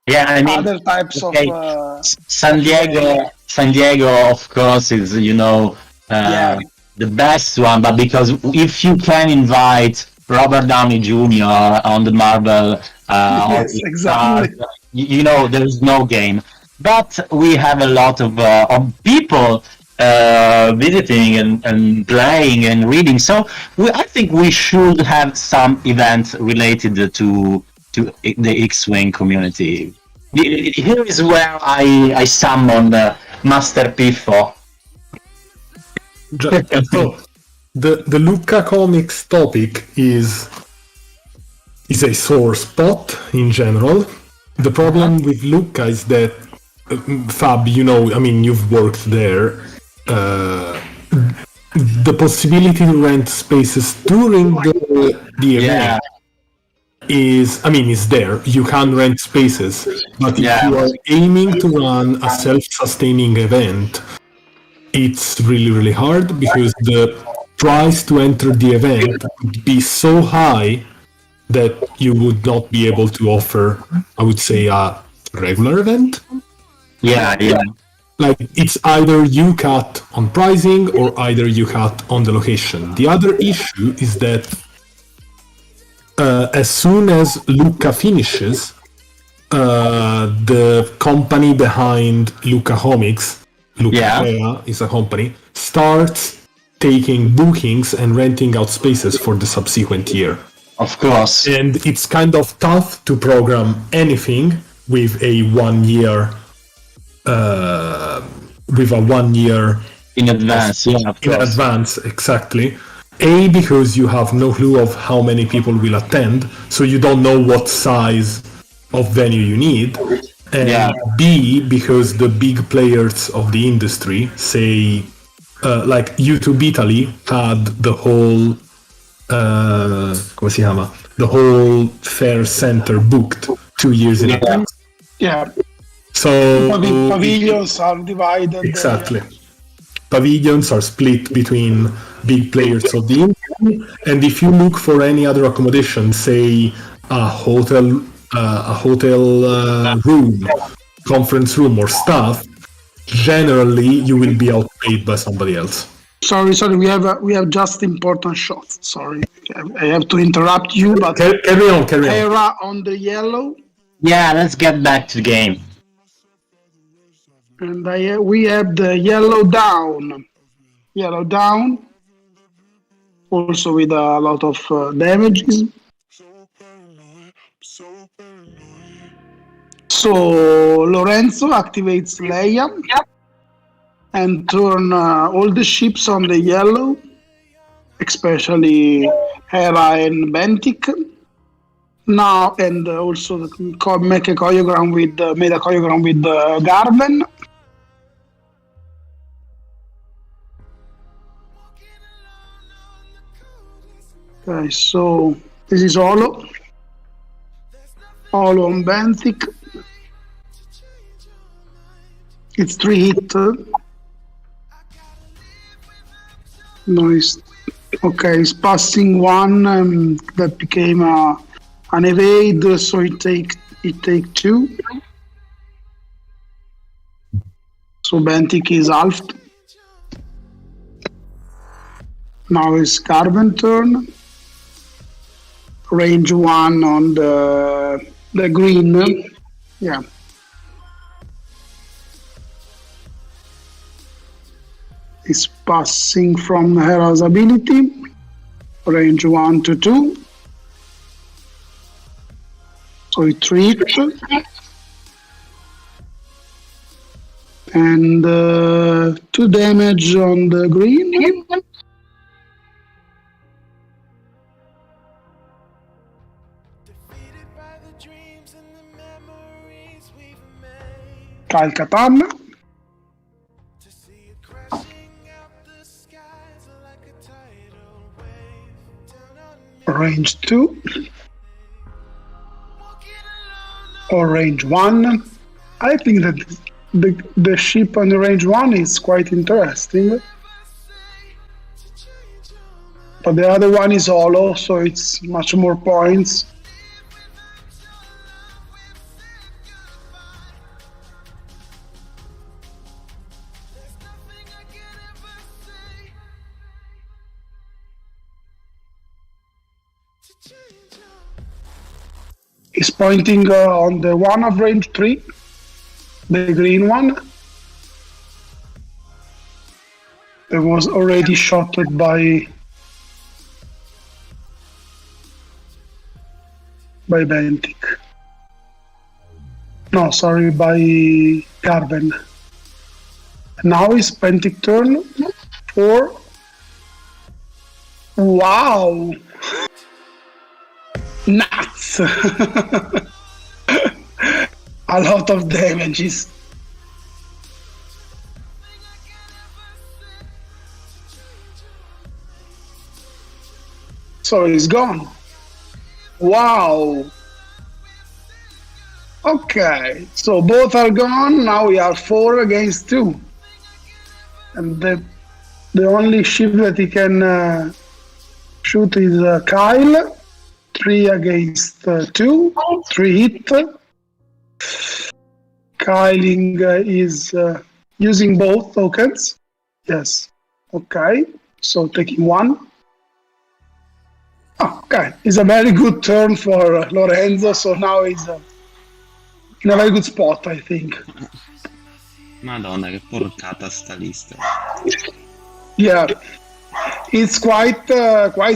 Yeah, I mean, other types okay, of. San Diego, of course, is Yeah. the best one. But because if you can invite Robert Downey Jr. on the Marvel, Yes, exactly. there is no game. But we have a lot of people visiting and playing and reading. So I think we should have some events related to the X-Wing community. Here is where I summon Master Piffo. So the Lucca Comics topic is a sore spot in general. The problem with Lucca is that Fab, you've worked there. The possibility to rent spaces during the event is there. You can rent spaces, but if you are aiming to run a self-sustaining event, it's really, really hard because the price to enter the event would be so high that you would not be able to offer, I would say, a regular event. Yeah. Like, it's either you cut on pricing or either you cut on the location. The other issue is that as soon as Lucca finishes, the company behind Lucca Comics, Lucca is a company, starts taking bookings and renting out spaces for the subsequent year. Of course. And it's kind of tough to program anything with a 1 year in advance. In advance, exactly. A, because you have no clue of how many people will attend, so you don't know what size of venue you need. And B, because the big players of the industry, say, like YouTube Italy, had the whole the whole fair center booked 2 years in advance. Yeah. So pavilions are divided. Exactly. Pavilions are split between big players of the industry, and if you look for any other accommodation, say a hotel room, conference room, or staff, generally you will be outpaid by somebody else. Sorry, we have just important shots. Sorry, I have to interrupt you, but carry on. Hera on the yellow. Yeah, let's get back to the game. And we have the yellow down, also with a lot of damages. So Lorenzo activates Leia and turn all the ships on the yellow, especially Hera and Bentic. Now, and also make a choreogram with Garven. Okay, so this is Olo on Benthic. It's 3 hit. Nice. Okay, it's passing 1 that became an evade, so it take 2. So Bentic is halved. Now it's Garven turn. Range 1 on the green. Yeah. It's passing from Hera's ability. Range 1 to 2. So it reached. And 2 damage on the green. Kyle-Katarn. Range 2. Or range 1. I think that the ship on the range 1 is quite interesting. but the other one is hollow, so it's much more points. He's pointing on the one of range 3, the green one. That was already shotted by Bentic. No, sorry, by Garben. Now is Bentic turn for... Wow! Nuts! A lot of damages. So he's gone. Wow. Okay, so both are gone. Now we are 4 against 2. And the only ship that he can shoot is Kyle. 3 against 2. 3 hit. Kyling is using both tokens. Yes. Okay, so taking 1. Okay, it's a very good turn for Lorenzo, so now he's in a very good spot, I think. Madonna, che porcata sta lista. Yeah, it's quite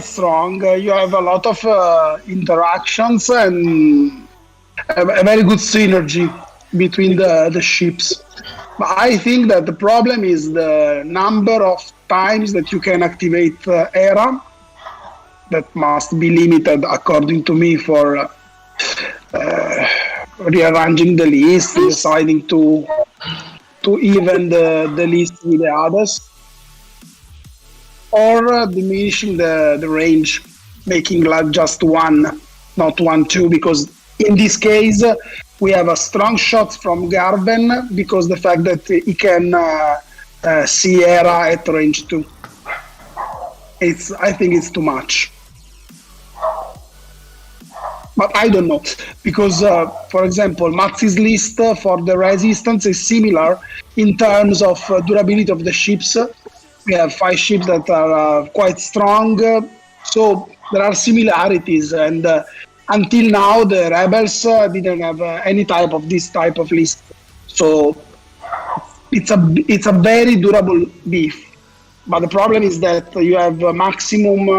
strong. You have a lot of interactions and a very good synergy between the ships. But I think that the problem is the number of times that you can activate Era. That must be limited, according to me, for rearranging the list, deciding to even the list with the others, or diminishing the range, making like just 1, not 1, 2, because in this case we have a strong shot from Garben because the fact that he can see Era at range 2. I think it's too much. But I don't know, because, for example, Maxi's list for the resistance is similar in terms of durability of the ships. We have 5 ships that are quite strong, so there are similarities. And until now, the rebels didn't have any type of this type of list. So it's a very durable beef. But the problem is that you have maximum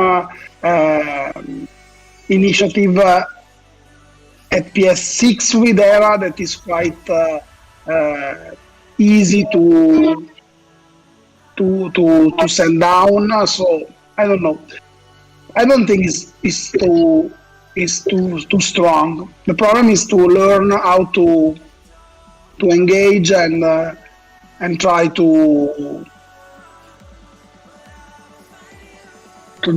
initiative at PS6 with Era that is quite easy to send down. So I don't know. I don't think it's too strong. The problem is to learn how to engage and try to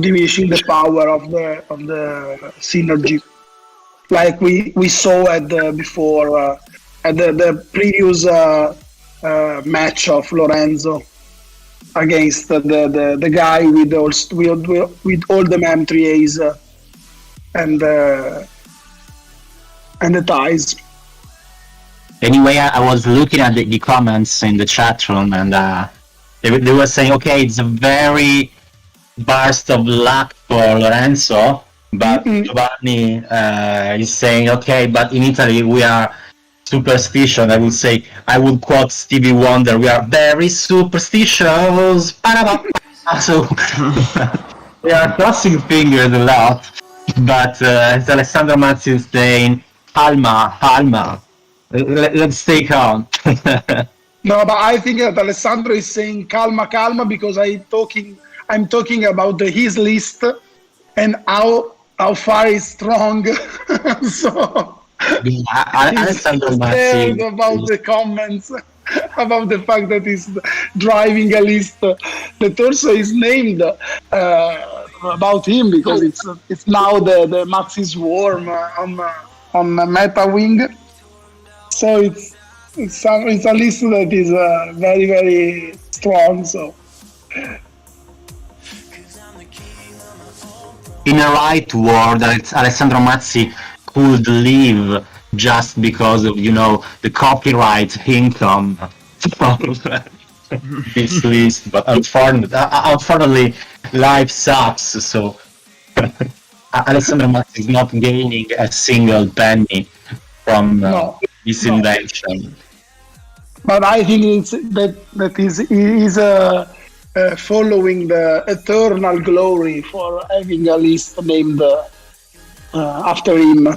diminishing the power of the synergy. Like we saw at the previous match of Lorenzo against the guy with all the M3As and the ties. Anyway, I was looking at the comments in the chat room, and they were saying, okay, it's a very burst of luck for Lorenzo. But Giovanni is saying, okay, but in Italy we are superstition. I would quote Stevie Wonder, we are very superstitious. So we are crossing fingers a lot. But as Alessandro Mazzi is saying, calma. Let's stay calm. No, but I think that Alessandro is saying calma because I'm talking about his list and how far is strong. So Alessandro Mazzi about the comments about the fact that he's driving a list that also is named about him because it's now the Maxi Swarm on Meta Wing. So it's a list that is very, very strong. So in a right world, Alessandro Mazzi could leave just because of the copyright income from this list. But unfortunately, life sucks. So Alessandro Mazzi is not gaining a single penny from No, this no. invention. But I think he is following the eternal glory for having a list named after him.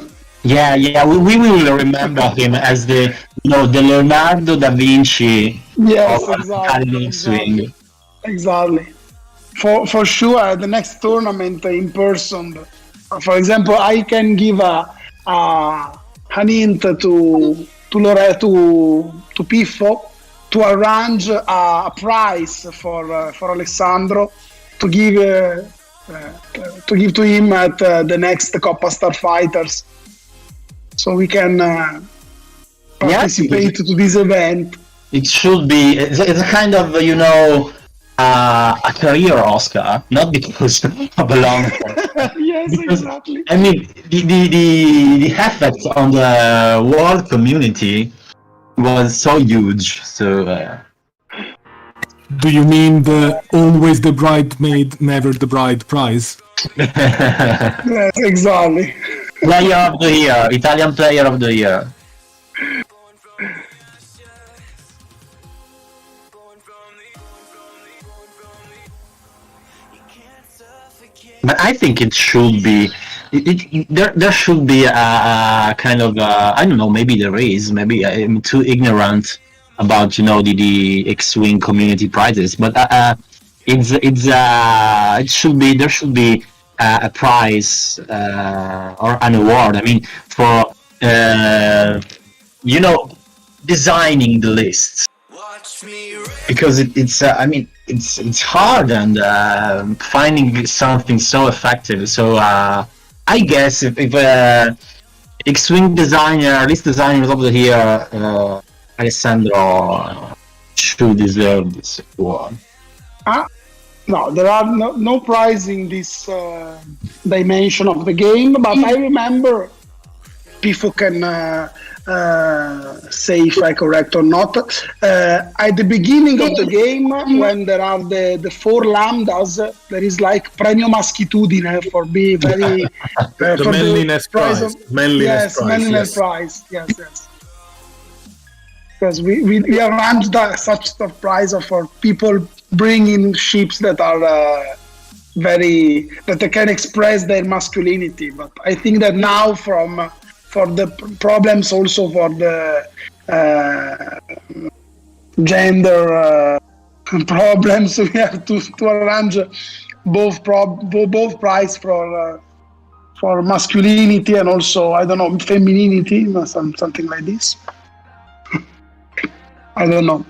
Yeah, we will remember him as the Leonardo da Vinci Yes, of Italian swing. exactly. For sure, at the next tournament in person. For example, I can give an hint to Piffo to arrange a prize for Alessandro to give to him at the next Coppa Star Fighters, so we can participate to this event. It should be. It's a kind of a career Oscar, not because of a long. Yes, exactly. I mean, the effect on the world community was so huge. So. Do you mean the always the bridesmaid, never the bride prize? Yes, exactly. Player of the year, Italian player of the year. But I think it should be. There should be a kind of I don't know. Maybe there is. Maybe I'm too ignorant about the X-wing community prizes. But it should be. There should be a prize or an award. I mean, for designing the lists. Because it's hard and finding something so effective. So I guess if X-wing designer, list designer of the year, Alessandro should deserve this award. No, there are no prize in this dimension of the game. But I remember, Pifo can say if I'm correct or not. At the beginning of the game, when there are the 4 lambdas, there is like premio maschitudine for being very the for manliness prize. Manliness prize. Yes. Because we arranged such a prize for people bringing ships that are that they can express their masculinity. But I think that now for the problems also for the gender problems, we have to arrange both prize for masculinity and also, I don't know, femininity, something like this. I don't know.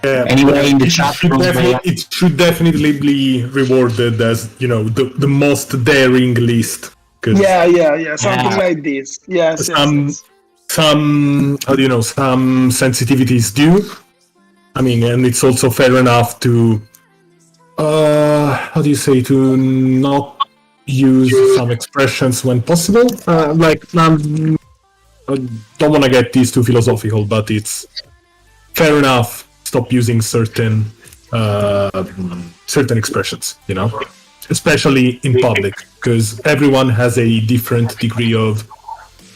Anyway, in the chat room, it should definitely be rewarded as the most daring list. Yeah, something like this. Yes. Some sensitivities due. I mean, and it's also fair enough to to not use some expressions when possible. I don't want to get these too philosophical, but it's fair enough. Stop using certain expressions, especially in public, because everyone has a different degree of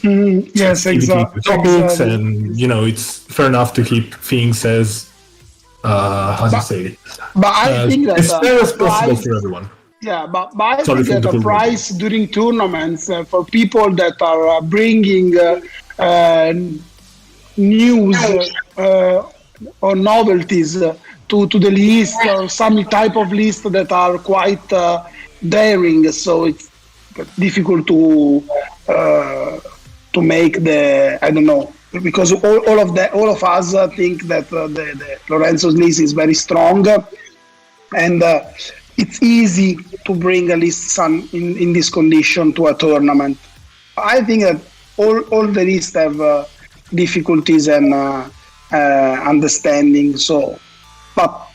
yes, exactly. Topics, and it's fair enough to keep things as But I think that as fair as possible for everyone. Yeah, but I think that a prize during tournaments for people that are bringing news or novelties to the list, or some type of list that are quite daring. So it's difficult to make the, I don't know, because all of us think that the Lorenzo's list is very strong, and it's easy to bring a list in this condition to a tournament. I think that all the lists have difficulties and understanding. So, but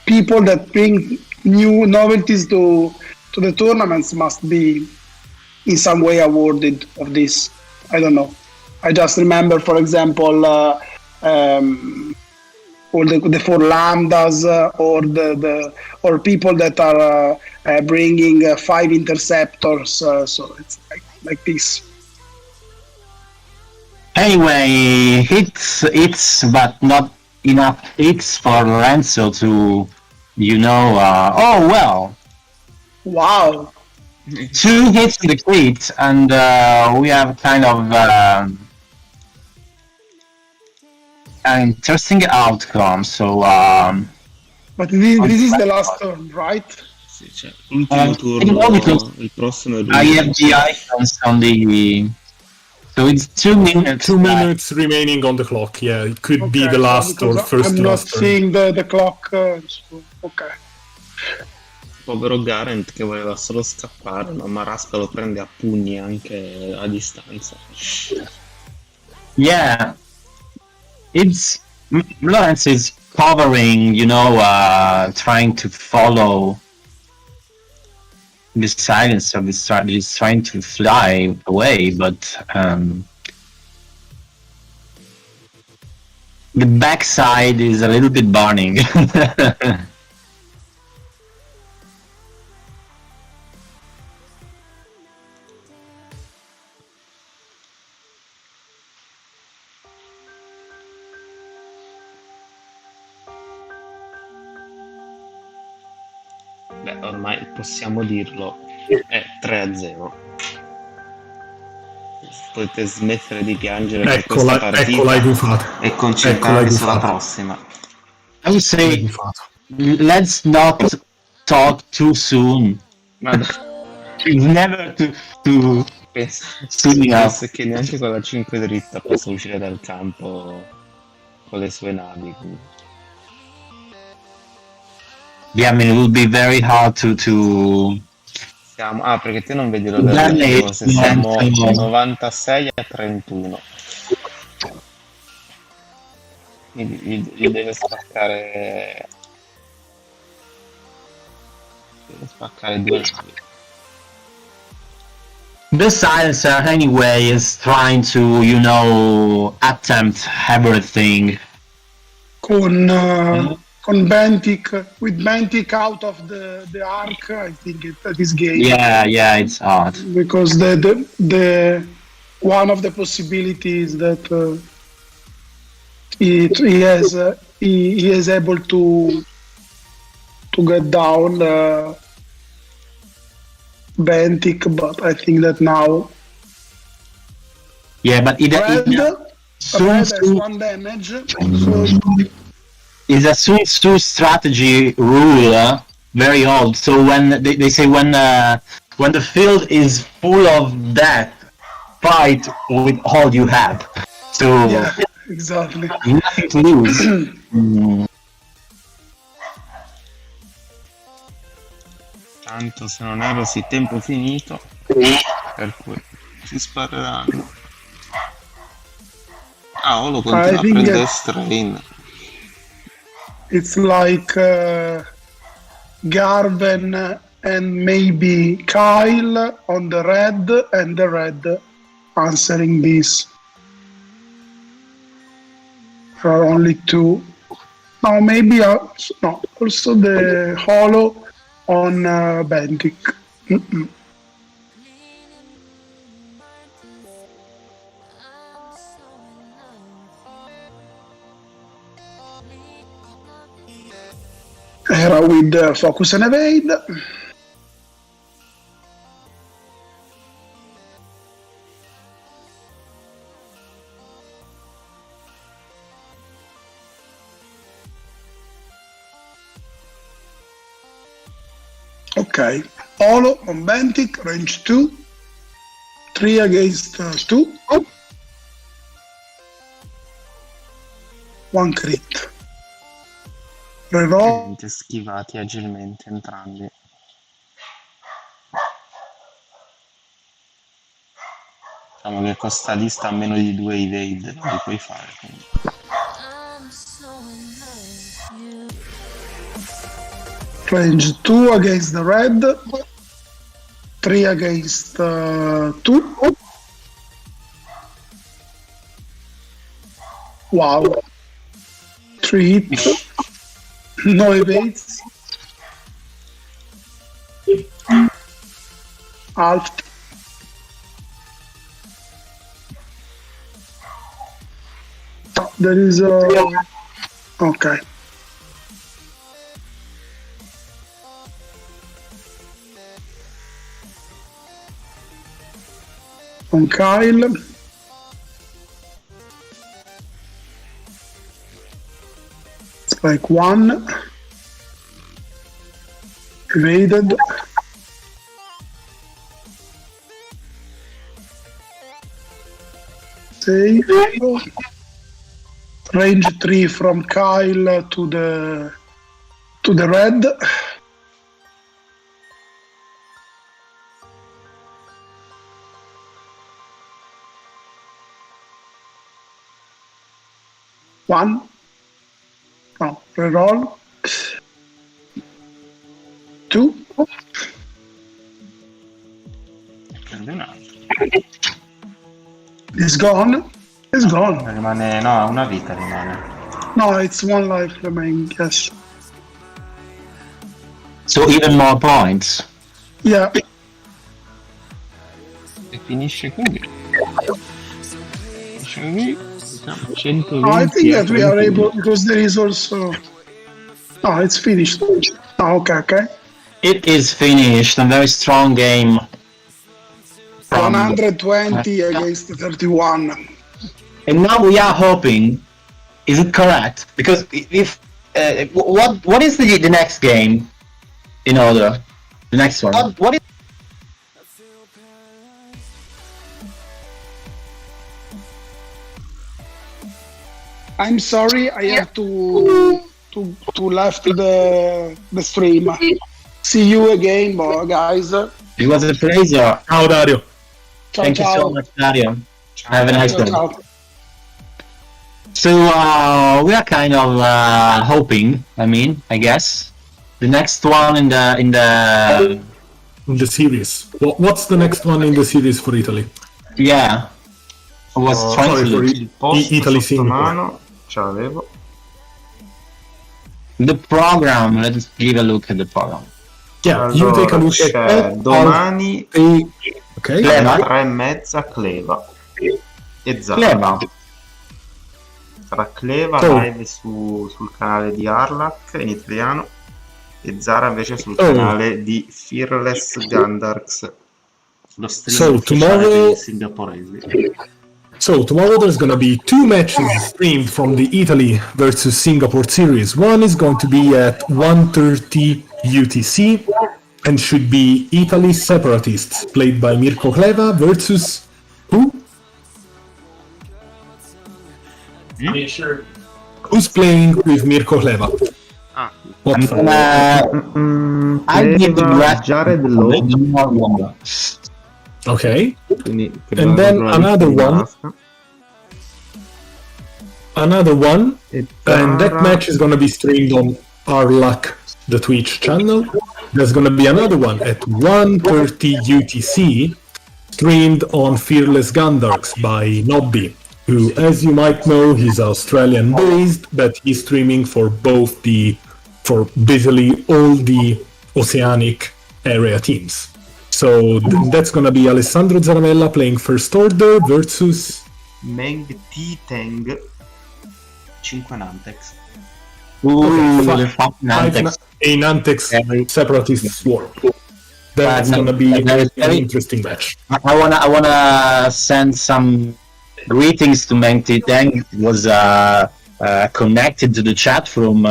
people that bring new novelties to to the tournaments must be in some way awarded of this. I don't know. I just remember, for example, all the four lambdas or people that are bringing 5 interceptors. So it's like this. Anyway, it's but not enough hits for Lorenzo to, oh well, Wow. 2 hits in the crit, and we have kind of an interesting outcome. So, But this is the last turn, right? Sì, cioè, l'ultimo turno, il prossimo è I have the icons on the. So it's 2 minutes. 2 minutes remaining on the clock. Yeah, it could be the last or first I'm not last turn. seeing the clock. So, okay. povero Garentt che voleva solo scappare, ma Marasca lo prende a pugni anche a distanza. Yeah, it's Lorenzo is covering, trying to follow the silence of the strategy. He's trying to fly away, but the backside is a little bit burning. Beh, ormai possiamo dirlo, è 3-0. Potete smettere di piangere per questa partita e concentrarvi sulla prossima. I would say, let's not talk too soon. Ma Never to penso che neanche con la 5 dritta possa uscire dal campo con le sue navi. Yeah, I mean, it will be very hard to perché te non vedi l'ora del se siamo 96-31. Gli deve spaccare 2 navi. The silencer anyway is trying to, attempt everything. Con Bentic, with Bentic out of the arc, I think that is game. Yeah, it's hard. Because the one of the possibilities that he is able to get down Bentic, but I think that now but Red has 1 damage, so is a Sun Tzu strategy rule, very old. So when they say when the field is full of death, fight with all you have. So yeah, exactly. Nothing to lose. Tanto se non erro sì, tempo finito, per cui si spareranno. Olo continua a prendere strain. It's like Garven and maybe Kyle on the red, and the red answering this. There are only 2. No, maybe no. Also the Holo on Bentic. Era with Focus and Evade. Ok, Olo on Bentic, range 2, 3 against 2, 1 crit. Reroll. Schivati agilmente entrambi. Diciamo che con sta lista a meno di 2 evade non li puoi fare. Quindi. Range 2 against the red. 3 against 2. Wow. 3 hit. No evades. Half. There is a... Okay. On Kyle. It's like 1. Evaded. Save. Range 3 from Kyle to the red. One. No, reroll. 2. It's gone. It's gone. Rimane, no, una vita rimane. No, it's 1 life remaining. Yes. So even more points. Yeah. E finisce qui. Finisce qui. Diciamo 120. I think that we are 31. able, because there is also... Oh, it's finished. Oh, okay. It is finished. A very strong game. From- 120 against 31. And now we are hoping, is it correct? Because if what is the next game in order? The next one. What is? I'm sorry, I have to left the stream. See you again, guys. It was a pleasure. Ciao Dario. Ciao, Thank you ciao. so much, Dario. Have a nice Ciao, day. ciao. So we are kind of hoping. I guess the next one in the In the series. What's the next one in the series for Italy? yeah. I was trying sorry, to for look. Il posto Italy sotto Singapore. mano ce l'avevo. The program. Let's give a look at the program. Yeah, you take a look c'è at domani Okay. Cleva. 3:30 Cleva e Zara. Cleva. Sarà Cleva Oh. live sul canale di Arlac in italiano e Zara invece sul Oh. canale di Fearless Gandarks, lo stream So, ufficiale tomorrow- dei singaporesi. So tomorrow there's going to be 2 matches streamed from the Italy versus Singapore series. One is going to be at 1:30 UTC and should be Italy Separatists, played by Mirko Cleva versus who? Who's playing with Mirko Cleva? Ah, What I'm for? gonna. I give the Cleva, rest. Jared Lowe. Okay. Quindi And then another one. Another one, and that match is going to be streamed on our Luck, the Twitch channel. There's going to be another one at 1:30 UTC, streamed on Fearless Gandarks by Nobby, who, as you might know, he's Australian-based, but he's streaming for basically all the Oceanic area teams. So that's going to be Alessandro Zaramella playing First Order versus Meng T Teng 5 Nantex. a Nantex Separatist War. That's going to be an interesting match. I wanna send some greetings to Meng Titeng. Was connected to the chat room,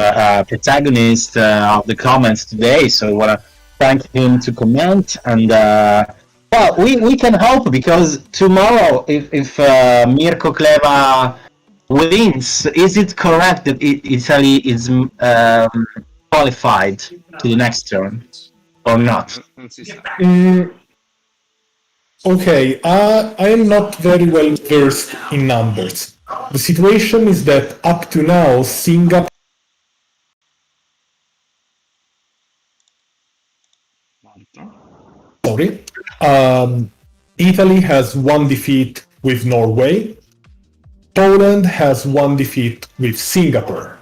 protagonist of the comments today. So I wanna thank him to comment, and well, we can hope, because tomorrow, if Mirko Cleva wins, is it correct that Italy is qualified to the next turn or not? Non si sa. Okay, I am not very well versed in numbers. The situation is that up to now, Singapore sorry. Italy has 1 defeat with Norway. Poland has 1 defeat with Singapore.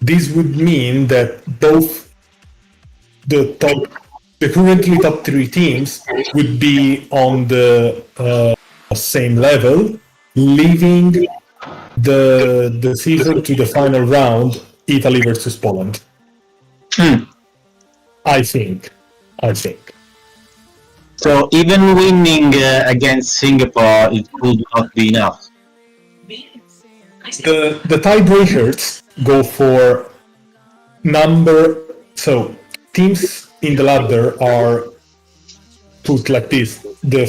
This would mean that both the currently top 3 teams would be on the same level, leaving the season to the final round, Italy versus Poland. I think. So even winning against Singapore, it would not be enough. The tiebreakers go for number. So teams in the ladder are put like this. The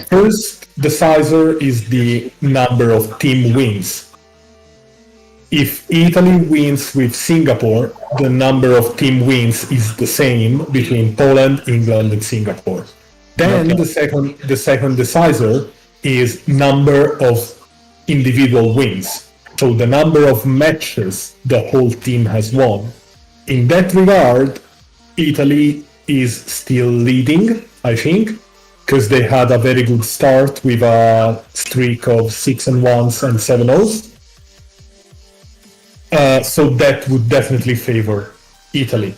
first decider is the number of team wins. If Italy wins with Singapore, the number of team wins is the same between Poland, England, and Singapore. Then the second decider is number of individual wins. So the number of matches the whole team has won. In that regard, Italy is still leading, I think, because they had a very good start with a streak of 6-1s and 7-0s. So that would definitely favor Italy.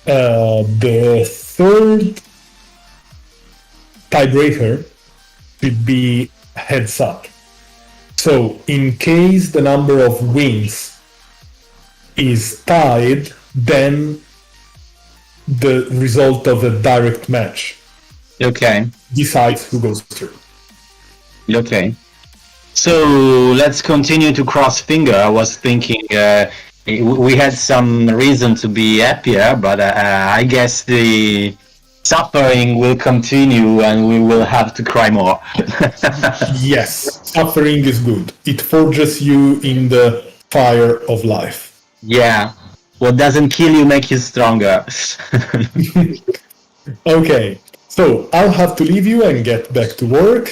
The third tiebreaker would be heads up. So in case the number of wins is tied, then the result of a direct match decides who goes through. Okay. So let's continue to cross finger. I was thinking we had some reason to be happier, but I guess the suffering will continue and we will have to cry more. Yes, suffering is good. It forges you in the fire of life. Yeah. What doesn't kill you makes you stronger. Okay, so I'll have to leave you and get back to work.